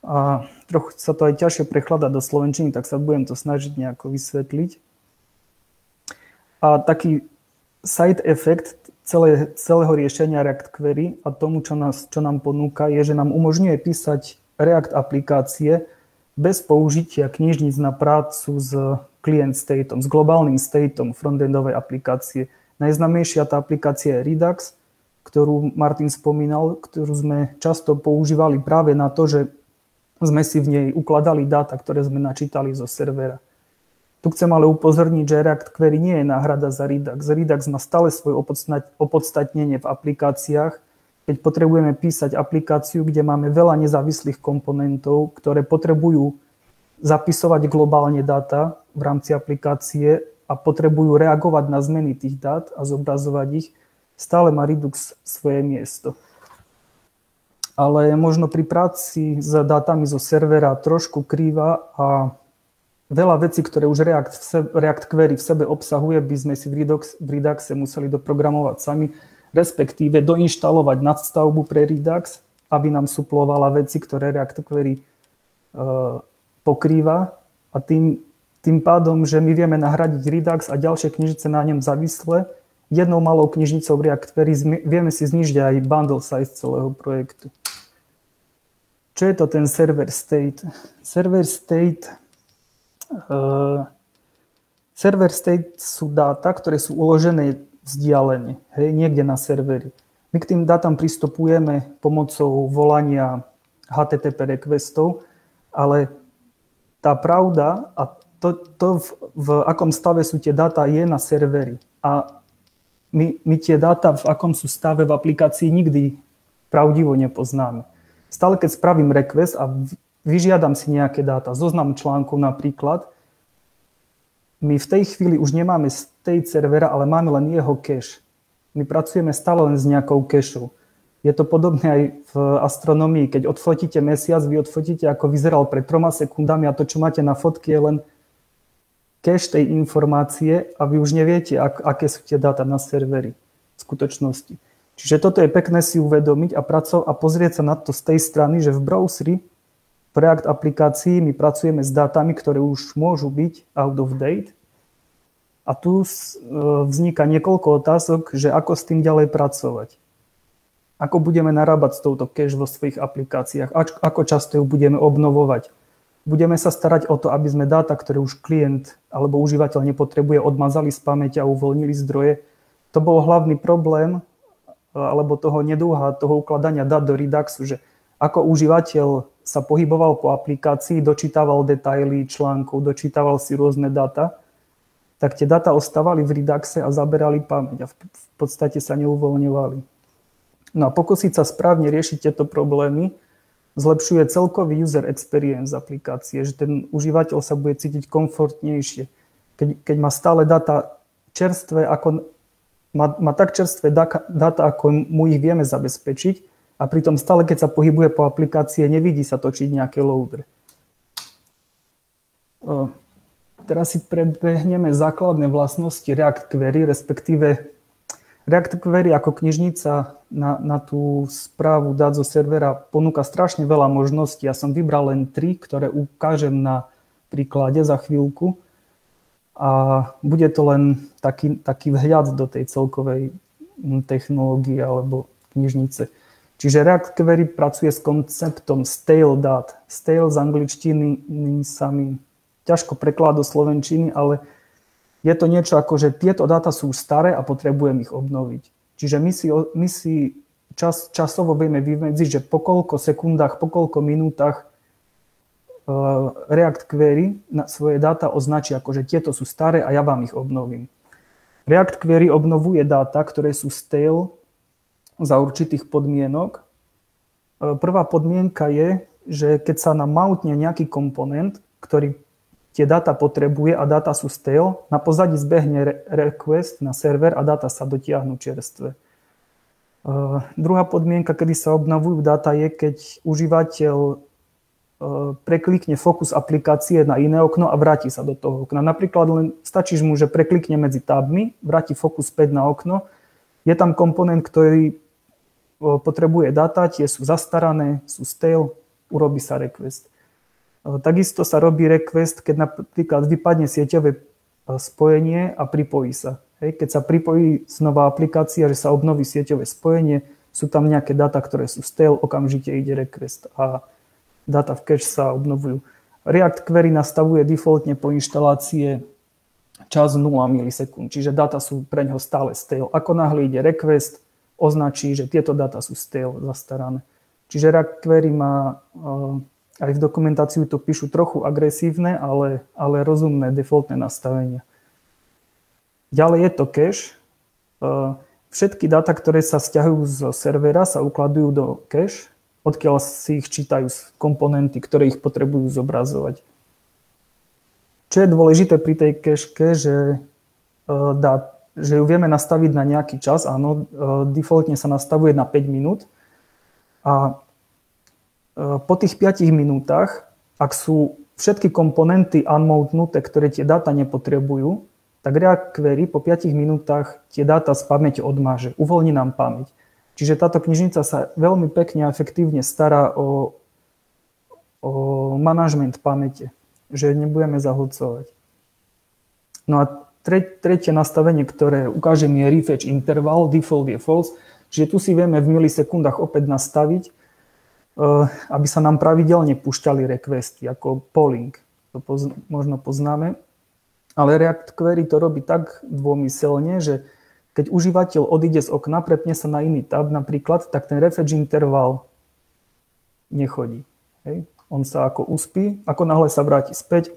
a trochu sa to aj ťažšie prekladá do slovenčiny, tak sa budem to snažiť nejako vysvetliť. A taký side effect celého riešenia React Query a tomu, čo nám ponúka, je, že nám umožňuje písať React aplikácie bez použitia knižníc na prácu s client stateom, s globálnym stateom frontendovej aplikácie. Najznámejšia tá aplikácia je Redux, ktorú Martin spomínal, ktorú sme často používali práve na to, že sme si v nej ukladali dáta, ktoré sme načítali zo servera. Tu chcem ale upozorniť, že React Query nie je náhrada za Redux. Redux má stále svoje opodstatnenie v aplikáciách, keď potrebujeme písať aplikáciu, kde máme veľa nezávislých komponentov, ktoré potrebujú zapisovať globálne dáta v rámci aplikácie a potrebujú reagovať na zmeny tých dát a zobrazovať ich, stále má Redux svoje miesto. Ale možno pri práci s dátami zo servera trošku krýva a veľa vecí, ktoré už React Query v sebe obsahuje, by sme si v Reduxe museli doprogramovať sami, respektíve doinštalovať nadstavbu pre Redux, aby nám suplovala veci, ktoré React Query pokrýva. A tým pádom, že my vieme nahradiť Redux a ďalšie knižnice na ňom závisle, jednou malou knižnicou React Query vieme si znižiť aj bundle size celého projektu. Čo je to ten server state? Server state sú dáta, ktoré sú uložené vzdialene, niekde na serveri. My k tým dátam pristupujeme pomocou volania HTTP requestov, ale tá pravda a to v akom stave sú tie dáta, je na serveri. A my tie dáta, v akom sú stave v aplikácii, nikdy pravdivo nepoznáme. Stále keď spravím request a vyžiadam si nejaké dáta, zoznam článkov napríklad, my v tej chvíli už nemáme state servera, ale máme len jeho cache. My pracujeme stále len s nejakou cacheou. Je to podobné aj v astronomii. Keď odfotíte mesiac, vy odfotíte, ako vyzeral pred 3 sekundami a to, čo máte na fotke, je len cache tej informácie a vy už neviete, aké sú tie dáta na serveri v skutočnosti. Čiže toto je pekné si uvedomiť a pozrieť sa na to z tej strany, že v browseri v React aplikácii my pracujeme s dátami, ktoré už môžu byť out of date. A tu vzniká niekoľko otázok, že ako s tým ďalej pracovať. Ako budeme narábať s touto cache vo svojich aplikáciách, ako často ju budeme obnovovať. Budeme sa starať o to, aby sme dáta, ktoré už klient alebo užívateľ nepotrebuje, odmazali z pamäti a uvoľnili zdroje. To bol hlavný problém alebo toho nedúha, toho ukladania dát do Reduxu, že ako užívateľ sa pohyboval po aplikácii, dočítaval detaily článkov, dočítaval si rôzne dáta, tak tie dáta ostávali v Reduxe a zaberali pamäť a v podstate sa neuvoľňovali. No a pokúsiť sa správne riešiť tieto problémy zlepšuje celkový user experience aplikácie, že ten užívateľ sa bude cítiť komfortnejšie. Keď má stále dáta čerstvé, má tak čerstvé dáta, ako mu ich vieme zabezpečiť a pritom stále, keď sa pohybuje po aplikácie, nevidí sa točiť nejaké loader. Teraz si prebehneme základné vlastnosti React Query, respektíve React Query ako knižnica na tú správu dát zo servera ponúka strašne veľa možností. Ja som vybral len 3, ktoré ukážem na príklade za chvíľku. A bude to len taký vhľad do tej celkovej technológie alebo knižnice. Čiže React Query pracuje s konceptom stale dát. Stale z angličtiny sa mi ťažko prekladá do slovenčiny, ale je to niečo ako, že tieto dáta sú staré a potrebujem ich obnoviť. Čiže my si časovo vieme vymedziť, že po koľko sekundách, po koľko minútach React Query na svoje dáta označí ako, že tieto sú staré a ja vám ich obnovím. React Query obnovuje dáta, ktoré sú stale za určitých podmienok. Prvá podmienka je, že keď sa nám mountne nejaký komponent, ktorý tie dáta potrebuje a dáta sú stale, na pozadí zbehne request na server a dáta sa dotiahnu čerstvé. Druhá podmienka, kedy sa obnovujú dáta, je, keď užívateľ preklikne fokus aplikácie na iné okno a vráti sa do toho okna. Napríklad len stačí mu, že preklikne medzi tabmi, vráti fokus späť na okno. Je tam komponent, ktorý potrebuje dáta, tie sú zastarané, sú stale, urobí sa request. Takisto sa robí request, keď napríklad vypadne sieťové spojenie a pripojí sa. Keď sa pripojí znova aplikácia, že sa obnoví sieťové spojenie, sú tam nejaké dáta, ktoré sú stale, okamžite ide request a dáta v cache sa obnovujú. React Query nastavuje defaultne po inštalácie čas 0 milisekúnd, čiže dáta sú pre neho stále stale. Ako náhle ide request, označí, že tieto dáta sú stale, zastarané. Čiže React Query má, aj v dokumentáciu to píšu trochu agresívne, ale rozumné defaultné nastavenia. Ďalej je to cache. Všetky dáta, ktoré sa sťahujú z servera, sa ukladujú do cache, odkiaľ si ich čítajú komponenty, ktoré ich potrebujú zobrazovať. Čo je dôležité pri tej cache, že ju vieme nastaviť na nejaký čas. Áno, defaultne sa nastavuje na 5 minút. A po tých 5 minútach, ak sú všetky komponenty unmountnuté, ktoré tie dáta nepotrebujú, tak React Query po 5 minútach tie dáta z pamäte odmáže, uvoľní nám pamäť. Čiže táto knižnica sa veľmi pekne a efektívne stará o manažment pamäte, že nebudeme zahlcovať. No a tretie nastavenie, ktoré ukážem, je refetch interval, default je false, čiže tu si vieme v milisekundách opäť nastaviť, aby sa nám pravidelne púšťali requesty, ako polling, to možno poznáme. Ale React Query to robí tak dômyselne, že keď užívateľ odíde z okna, prepne sa na iný tab napríklad, tak ten refetch interval nechodí. Hej. On sa ako uspí, ako náhle sa vráti späť,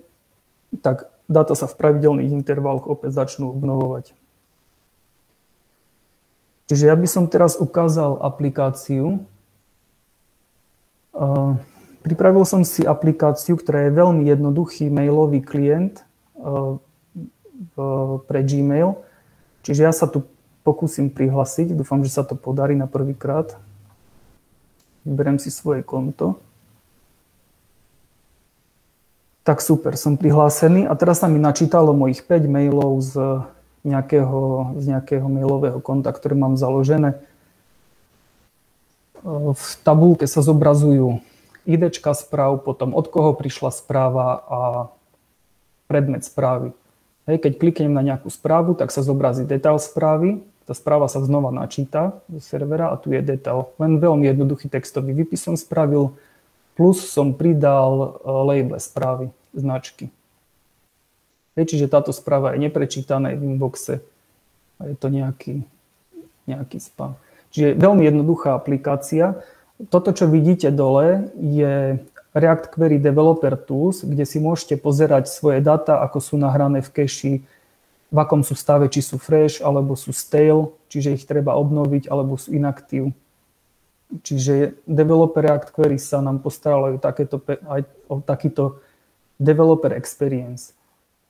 tak dáta sa v pravidelných intervaloch opäť začnú obnovovať. Čiže ja by som teraz ukázal aplikáciu. Pripravil som si aplikáciu, ktorá je veľmi jednoduchý mailový klient pre Gmail. Čiže ja sa tu pokúsim prihlásiť. Dúfam, že sa to podarí na prvýkrát. Vyberiem si svoje konto. Tak super, som prihlásený. A teraz sa mi načítalo mojich 5 mailov z nejakého mailového konta, ktoré mám založené. V tabulke sa zobrazujú IDčka správ, potom od koho prišla správa a predmet správy. Hej, keď kliknem na nejakú správu, tak sa zobrazí detail správy. Tá správa sa znova načíta do servera a tu je detail. Len veľmi jednoduchý textový výpis som spravil, plus som pridal label správy, značky. Hej, čiže táto správa je neprečítaná v inboxe a je to nejaký spam. Čiže veľmi jednoduchá aplikácia. Toto, čo vidíte dole, je React Query Developer Tools, kde si môžete pozerať svoje dáta, ako sú nahrané v cache, v akom sú stave, či sú fresh, alebo sú stale, čiže ich treba obnoviť, alebo sú inactive. Čiže developer React Query sa nám postarali aj o takýto developer experience.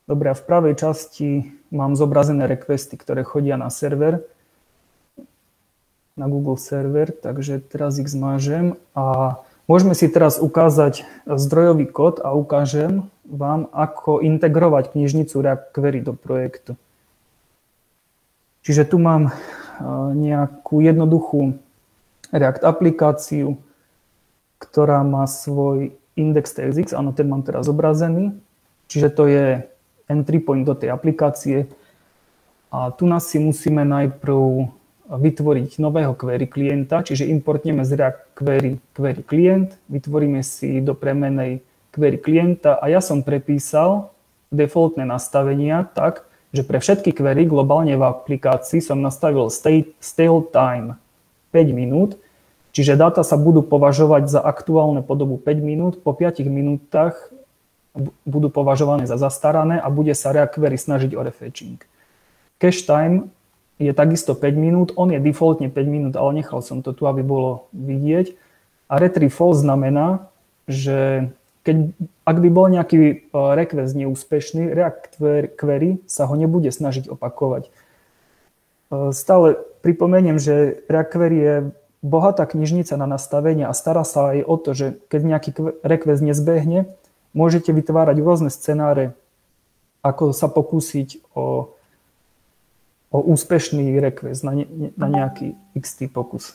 Dobre, a v pravej časti mám zobrazené requesty, ktoré chodia na server, na Google server, takže teraz ich zmážem a môžeme si teraz ukázať zdrojový kód a ukážem vám, ako integrovať knižnicu React Query do projektu. Čiže tu mám nejakú jednoduchú React aplikáciu, ktorá má svoj index.tsx, áno, ten mám teraz zobrazený. Čiže to je entry point do tej aplikácie. A tu nás si musíme najprv vytvoriť nového query klienta, čiže importneme z React query klient, vytvoríme si do premenej query klienta a ja som prepísal defaultné nastavenia tak, že pre všetky query globálne v aplikácii som nastavil stale time 5 minút, čiže dáta sa budú považovať za aktuálne po dobu 5 minút, po 5 minútach budú považované za zastarané a bude sa React Query snažiť o refetching. Cache time je takisto 5 minút, on je defaultne 5 minút, ale nechal som to tu, aby bolo vidieť. A retrieve false znamená, že ak by bol nejaký request neúspešný, React Query sa ho nebude snažiť opakovať. Stále pripomeniem, že React Query je bohatá knižnica na nastavenie a stará sa aj o to, že keď nejaký request nezbehne, môžete vytvárať rôzne scenáre, ako sa pokúsiť o úspešný request na nejaký XT pokus.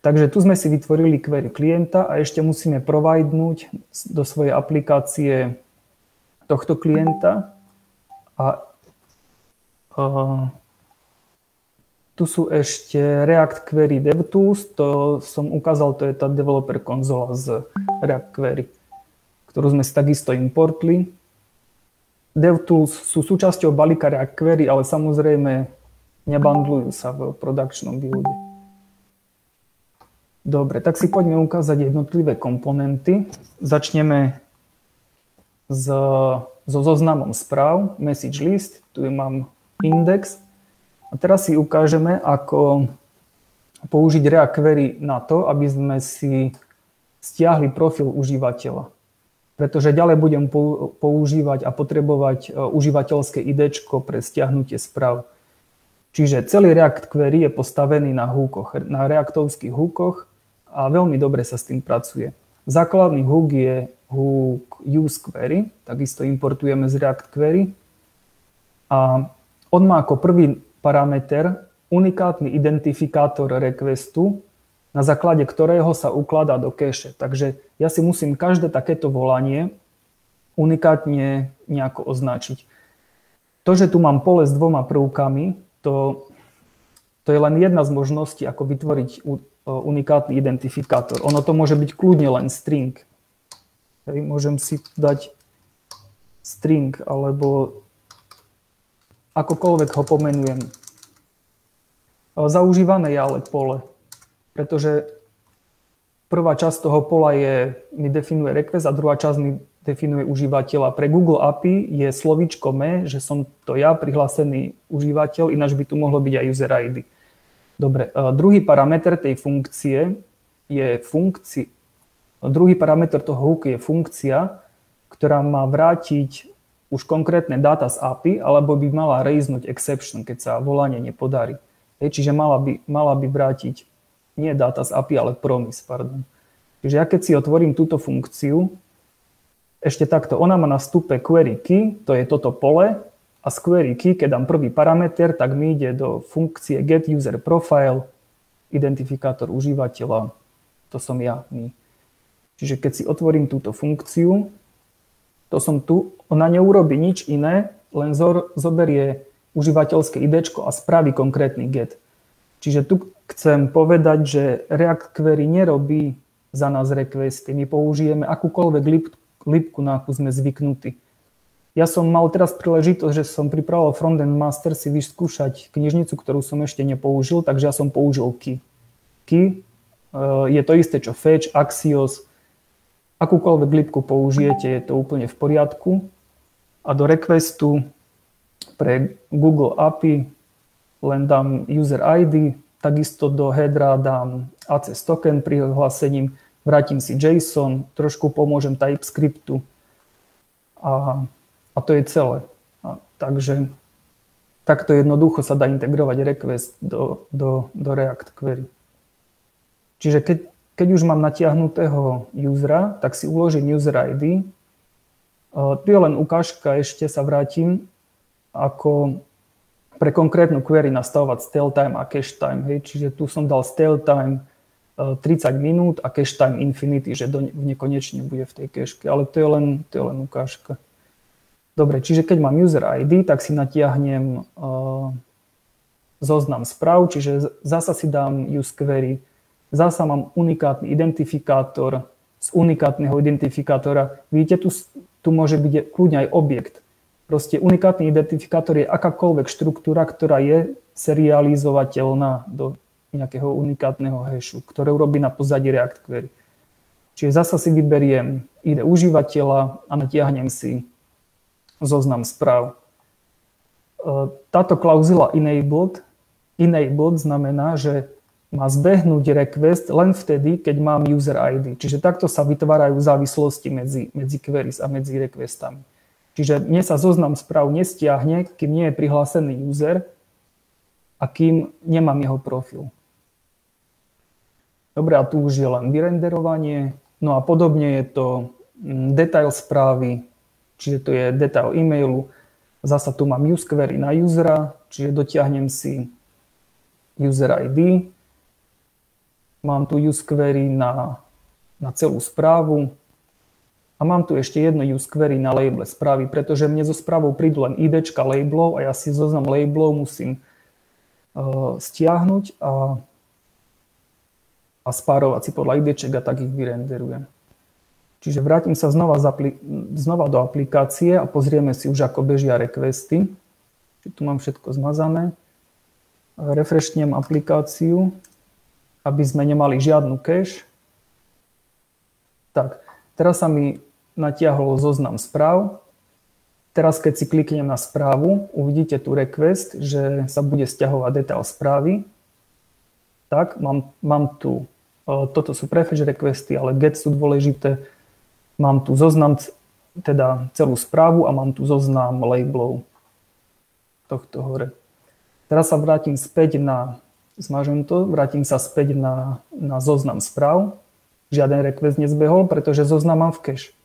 Takže tu sme si vytvorili query klienta a ešte musíme providenúť do svojej aplikácie tohto klienta. A tu sú ešte React Query DevTools, to som ukázal, to je tá developer konzola z React Query, ktorú sme si takisto importli. DevTools sú súčasťou balíka React Query, ale samozrejme nebundlujú sa v produkčnom builde. Dobre, tak si poďme ukázať jednotlivé komponenty. Začneme so zoznamom správ, message list, tu mám index. A teraz si ukážeme, ako použiť React Query na to, aby sme si stiahli profil užívateľa. Pretože ďalej budem používať a potrebovať užívateľské IDčko pre stiahnutie správ. Čiže celý React Query je postavený na hookoch, na reaktovských hookoch a veľmi dobre sa s tým pracuje. Základný hook je hook useQuery, takisto importujeme z React Query. A on má ako prvý parameter unikátny identifikátor requestu, na základe ktorého sa ukladá do cache. Takže ja si musím každé takéto volanie unikátne nejako označiť. To, že tu mám pole s dvoma prvkami, to je len jedna z možností, ako vytvoriť unikátny identifikátor. Ono to môže byť kľudne len string. Môžem si dať string, alebo akokoľvek ho pomenujem. Zaužívané je ale pole, pretože prvá časť toho pola mi definuje request a druhá časť mi definuje užívateľa. Pre Google API je slovíčko me, že som to ja, prihlásený užívateľ, ináč by tu mohlo byť aj user ID. Dobre, druhý parameter tej funkcie je druhý parameter toho hooku je funkcia, ktorá má vrátiť už konkrétne dáta z API, alebo by mala raisenúť exception, keď sa volanie nepodarí. Čiže mala by vrátiť nie dáta z API, ale promise, pardon. Čiže ja keď si otvorím túto funkciu, ešte takto, ona má na vstupe query key, to je toto pole, a z query key, keď dám prvý parameter, tak mi ide do funkcie get user profile, identifikátor užívateľa, to som ja, my. Čiže keď si otvorím túto funkciu, to som tu, ona neurobí nič iné, len zoberie užívateľské IDčko a spraví konkrétny get. Čiže tu chcem povedať, že React Query nerobí za nás requesty. My použijeme akúkoľvek lípku, na akú sme zvyknutí. Ja som mal teraz príležitosť, že som pripravoval frontend master si vyskúšať knižnicu, ktorú som ešte nepoužil, takže ja som použil key. Key je to isté, čo fetch, Axios. Akúkoľvek lípku použijete, je to úplne v poriadku. A do requestu pre Google API len dám user ID, takisto do headera dám access token prihlásením, vrátim si JSON, trošku pomôžem TypeScriptu a to je celé. Takže takto jednoducho sa dá integrovať request do React Query. Čiže keď už mám natiahnutého usera, tak si uložím user ID. Tu je len ukážka, ešte sa vrátim, ako pre konkrétnu query nastavovať stale time a cache time. Hej. Čiže tu som dal stale time 30 minút a cache time infinity, že nekonečne bude v tej cache, ale to je len ukážka. Dobre, čiže keď mám user ID, tak si natiahnem zoznam správ, čiže zasa si dám use query, zasa mám unikátny identifikátor, z unikátneho identifikátora, vidíte, tu môže byť kľudne aj objekt. Proste unikátny identifikátor je akákoľvek štruktúra, ktorá je serializovateľná do nejakého unikátneho hashu, ktoré urobí na pozadí React Query. Čiže zasa si vyberiem ID užívateľa a natiahnem si zoznam správ. Táto klauzula enabled znamená, že má zbehnúť request len vtedy, keď mám user ID. Čiže takto sa vytvárajú závislosti medzi queries a medzi requestami. Čiže mne sa zoznam správ nestiahne, kým nie je prihlásený user a kým nemám jeho profil. Dobre, a tu už je len vyrenderovanie. No a podobne je to detail správy, čiže to je detail e-mailu. Zasa tu mám use query na usera, čiže dotiahnem si user ID. mám tu use query na celú správu a mám tu ešte jedno use query na label správy, pretože mne zo správou prídu len IDčka labelov a ja si zoznam labelov musím stiahnuť a spárovať si podľa IDček a tak ich vyrenderujem. Čiže vrátim sa znova do aplikácie a pozrieme si už, ako bežia requesty. Čiže tu mám všetko zmazané. Refreshnem aplikáciu, aby sme nemali žiadnu cache. Tak, teraz sa mi natiahol zoznam správ. Teraz, keď si kliknem na správu, uvidíte tu request, že sa bude stiahovať detail správy. Tak, mám tu, toto sú prefetch requesty, ale get sú dôležité. Mám tu zoznam, teda celú správu a mám tu zoznam labelov tohto hore. Teraz sa vrátim späť vrátim sa späť na zoznam správ. Žiaden request nezbehol, pretože zoznam mám v cache.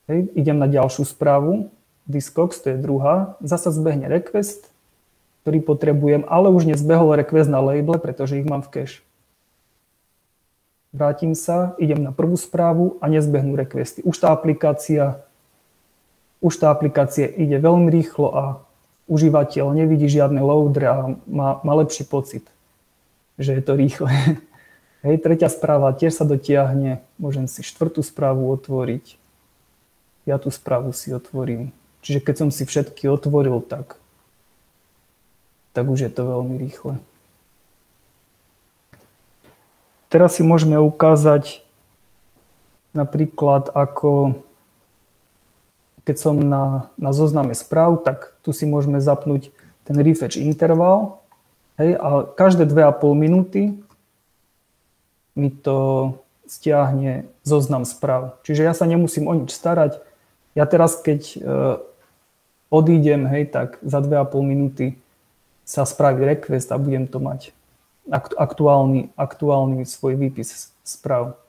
Hej, idem na ďalšiu správu, Discogs, to je druhá. Zasa zbehne request, ktorý potrebujem, ale už nezbehol request na label, pretože ich mám v cache. Vrátim sa, idem na prvú správu a nezbehnú requesty. Už tá aplikácia ide veľmi rýchlo a užívateľ nevidí žiadne loader a má lepší pocit, že je to rýchle. Hej, tretia správa tiež sa dotiahne, môžem si štvrtú správu otvoriť, piatú správu si otvorím. Čiže keď som si všetky otvoril, tak už je to veľmi rýchle. Teraz si môžeme ukázať napríklad, ako keď som na zozname správ, tak tu si môžeme zapnúť ten refetch interval. Hej, a každé 2,5 minúty mi to stiahne zoznam správ. Čiže ja sa nemusím o nič starať. Ja teraz, keď odídem, hej, tak za 2,5 minúty sa spraví request a budem to mať aktuálny svoj výpis správ.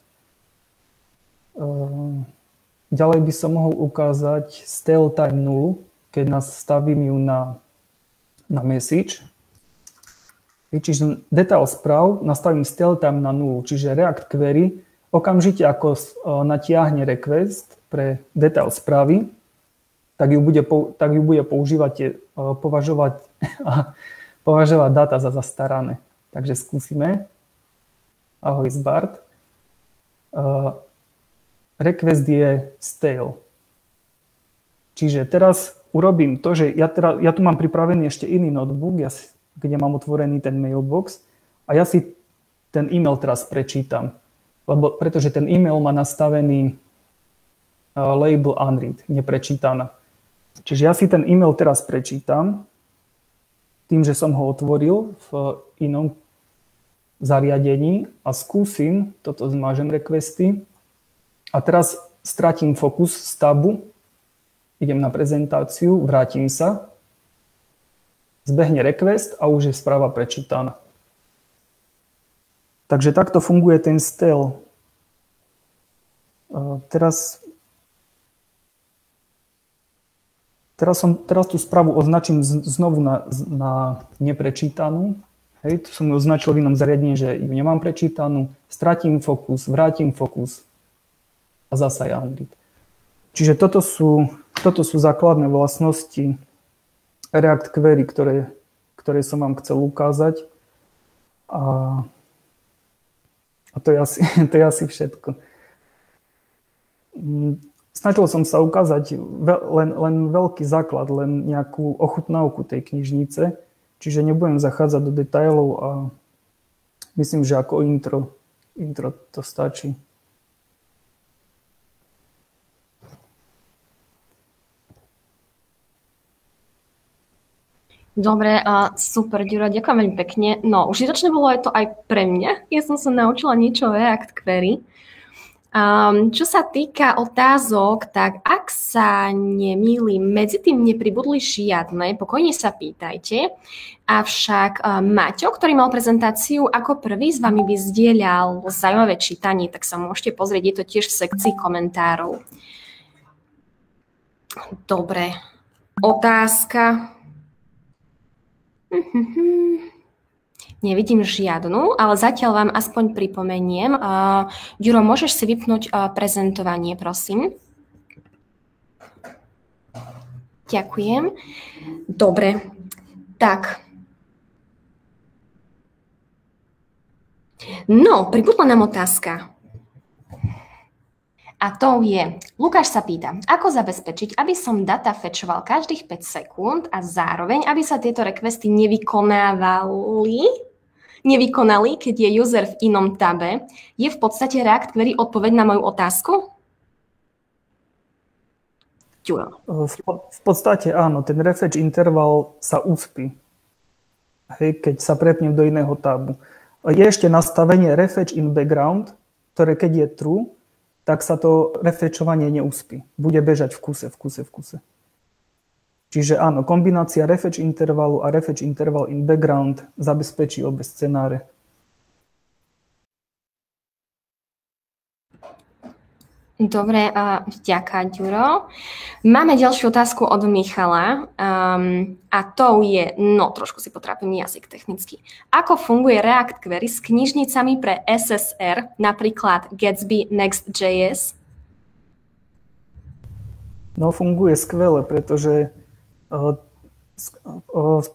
Ďalej by som mohol ukázať stale time 0, keď nastavím ju na message. Čiže detail správ nastavím stale time na 0, čiže React query okamžite ako natiahne request pre detail správy, tak ju bude považovať dáta za zastarané. Takže skúsime. Ahoj Zbart. Request je stale. Čiže teraz urobím to, že ja tu mám pripravený ešte iný notebook, kde mám otvorený ten mailbox a ja si ten e-mail teraz prečítam, pretože ten e-mail má nastavený label unread, neprečítaná. Čiže ja si ten e-mail teraz prečítam tým, že som ho otvoril v inom zariadení a skúsim, toto zmážem requesty a teraz stratím fokus z tabu, idem na prezentáciu, vrátim sa, zbehne request a už je správa prečítaná. Takže takto funguje ten stale. Teraz tú správu označím znovu na neprečítanú. Hej, tu som ju označil v inom zariadení, že ju nemám prečítanú, stratím fokus, vrátim fokus a zasa je unread. Čiže toto sú základné vlastnosti React query, ktoré som vám chcel ukázať. A to je asi všetko. Snažil som sa ukázať len veľký základ, len nejakú ochutnávku tej knižnice, čiže nebudem zachádzať do detailov a myslím, že ako intro to stačí. Dobre, super, Ďuro, ďakujem veľmi pekne. No, užitočné bolo to aj pre mňa. Ja som sa naučila niečo o React query. Čo sa týka otázok, tak ak sa nemýlim, medzi tým nepribudli žiadne, pokojne sa pýtajte. Avšak Maťo, ktorý mal prezentáciu ako prvý, s vami vyzdieľal zaujímavé čítanie, tak sa môžete pozrieť, je to tiež v sekcii komentárov. Dobre, otázka. Nevidím žiadnu, ale zatiaľ vám aspoň pripomeniem. Ďuro, môžeš si vypnúť prezentovanie, prosím? Ďakujem. Dobre, tak. No, pribudla nám otázka. A to je, Lukáš sa pýta, ako zabezpečiť, aby som data fetchoval každých 5 sekúnd a zároveň, aby sa tieto requesty nevykonali, keď je user v inom tabe. Je v podstate React Query odpoveď na moju otázku? Ďuro. V podstate áno, ten refetch interval sa uspí, hej, keď sa prepnem do iného tabu. Je ešte nastavenie refetch in background, ktoré keď je true, tak sa to refetchovanie neuspí. Bude bežať v kuse. Čiže áno, kombinácia refetch intervalu a refetch interval in background zabezpečí obe scenáre. Dobre, vďaka, Ďuro. Máme ďalšiu otázku od Michala a to je, trošku si potrápim jazyk technicky. Ako funguje React Query s knižnicami pre SSR, napríklad Gatsby, Next.js? No, funguje skvele, pretože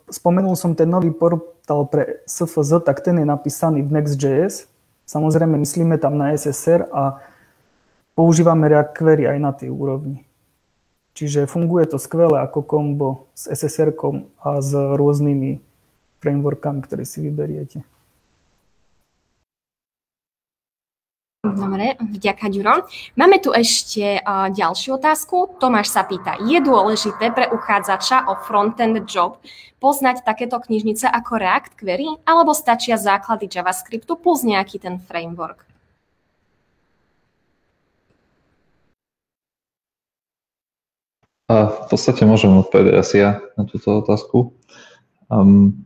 spomenul som ten nový portál pre SFZ, tak ten je napísaný v Next.js. Samozrejme, myslíme tam na SSR a používame React Query aj na tej úrovni. Čiže funguje to skvelé ako kombo s SSR-kom a s rôznymi frameworkami, ktoré si vyberiete. Dobre, vďaka, Ďuro. Máme tu ešte ďalšiu otázku. Tomáš sa pýta, je dôležité pre uchádzača o frontend job poznať takéto knižnice ako React Query, alebo stačia základy JavaScriptu plus nejaký ten framework? V podstate môžem odpovedať asi ja na túto otázku. V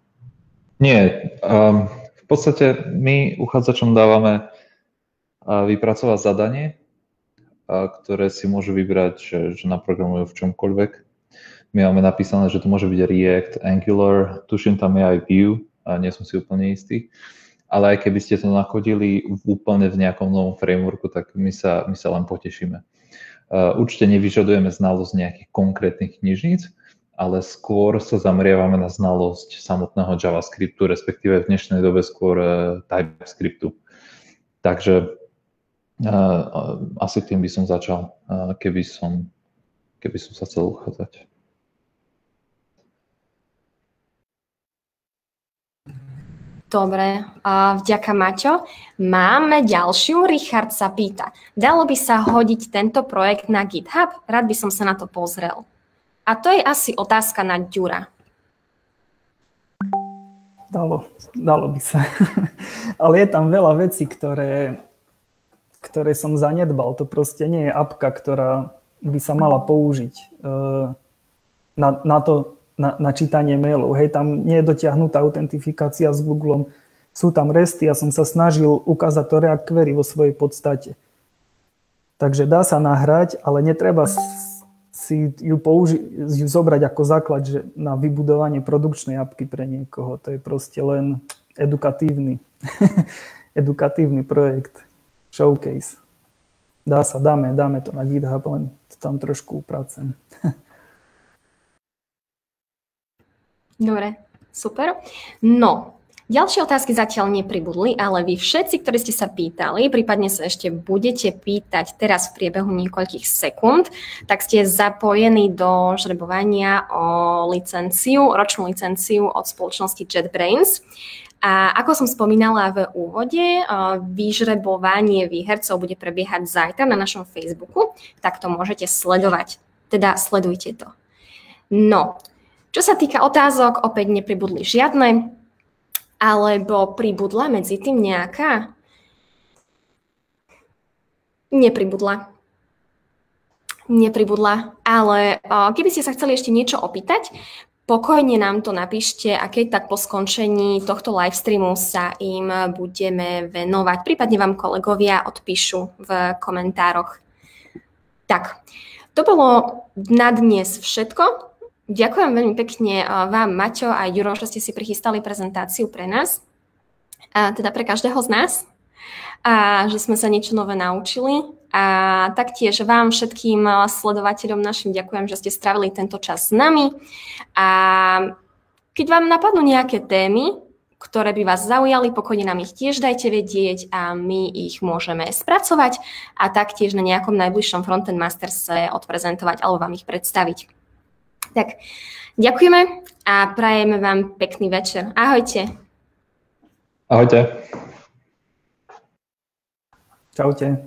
podstate my uchádzačom dávame vypracovať zadanie, ktoré si môžu vybrať, že naprogramujú v čomkoľvek. My máme napísané, že to môže byť React, Angular, tuším tam je aj Vue, a nie som si úplne istý. Ale aj keby ste to nakodili úplne v nejakom novom frameworku, tak my sa len potešíme. Určite nevyžadujeme znalosť nejakých konkrétnych knižníc, ale skôr sa zameriavame na znalosť samotného JavaScriptu, respektíve v dnešnej dobe skôr TypeScriptu. Takže asi tým by som začal, keby som sa chcel uchádzať. Dobre, vďaka, Maťo. Máme ďalšiu, Richard sa pýta. Dalo by sa hodiť tento projekt na GitHub? Rád by som sa na to pozrel. A to je asi otázka na Ďura. Dalo by sa. Ale je tam veľa vecí, ktoré som zanedbal. To proste nie je apka, ktorá by sa mala použiť na čítanie mailov. Hej, tam nie je dotiahnutá autentifikácia s Googlom. Sú tam resty, ja som sa snažil ukázať to React Query vo svojej podstate. Takže dá sa nahrať, ale netreba si ju zobrať ako základ, že na vybudovanie produkčnej apky pre niekoho. To je proste len edukatívny projekt. Showcase. Dáme to na GitHub, len to tam trošku upracujem. Dobre, super. No, ďalšie otázky zatiaľ nepribudli, ale vy všetci, ktorí ste sa pýtali, prípadne sa ešte budete pýtať teraz v priebehu niekoľkých sekúnd, tak ste zapojení do žrebovania o ročnú licenciu od spoločnosti JetBrains. A ako som spomínala v úvode, vyžrebovanie výhercov bude prebiehať zajtra na našom Facebooku, tak to môžete sledovať. Teda sledujte to. No, čo sa týka otázok, opäť nepribudli žiadne, alebo pribudla medzi tým nejaká? Nepribudla, ale keby ste sa chceli ešte niečo opýtať, pokojne nám to napíšte a keď tak po skončení tohto livestreamu sa im budeme venovať. Prípadne vám kolegovia odpíšu v komentároch. Tak, to bolo na dnes všetko. Ďakujem veľmi pekne vám, Maťo a Ďuro, že ste si prichystali prezentáciu pre nás. a teda pre každého z nás, a že sme sa niečo nové naučili. A taktiež vám všetkým sledovateľom našim ďakujem, že ste strávili tento čas s nami. A keď vám napadnú nejaké témy, ktoré by vás zaujali, pokojne nám ich tiež dajte vedieť a my ich môžeme spracovať a taktiež na nejakom najbližšom Frontend Masterse odprezentovať alebo vám ich predstaviť. Tak, ďakujeme a prajeme vám pekný večer. Ahojte. Ahojte. Čaute.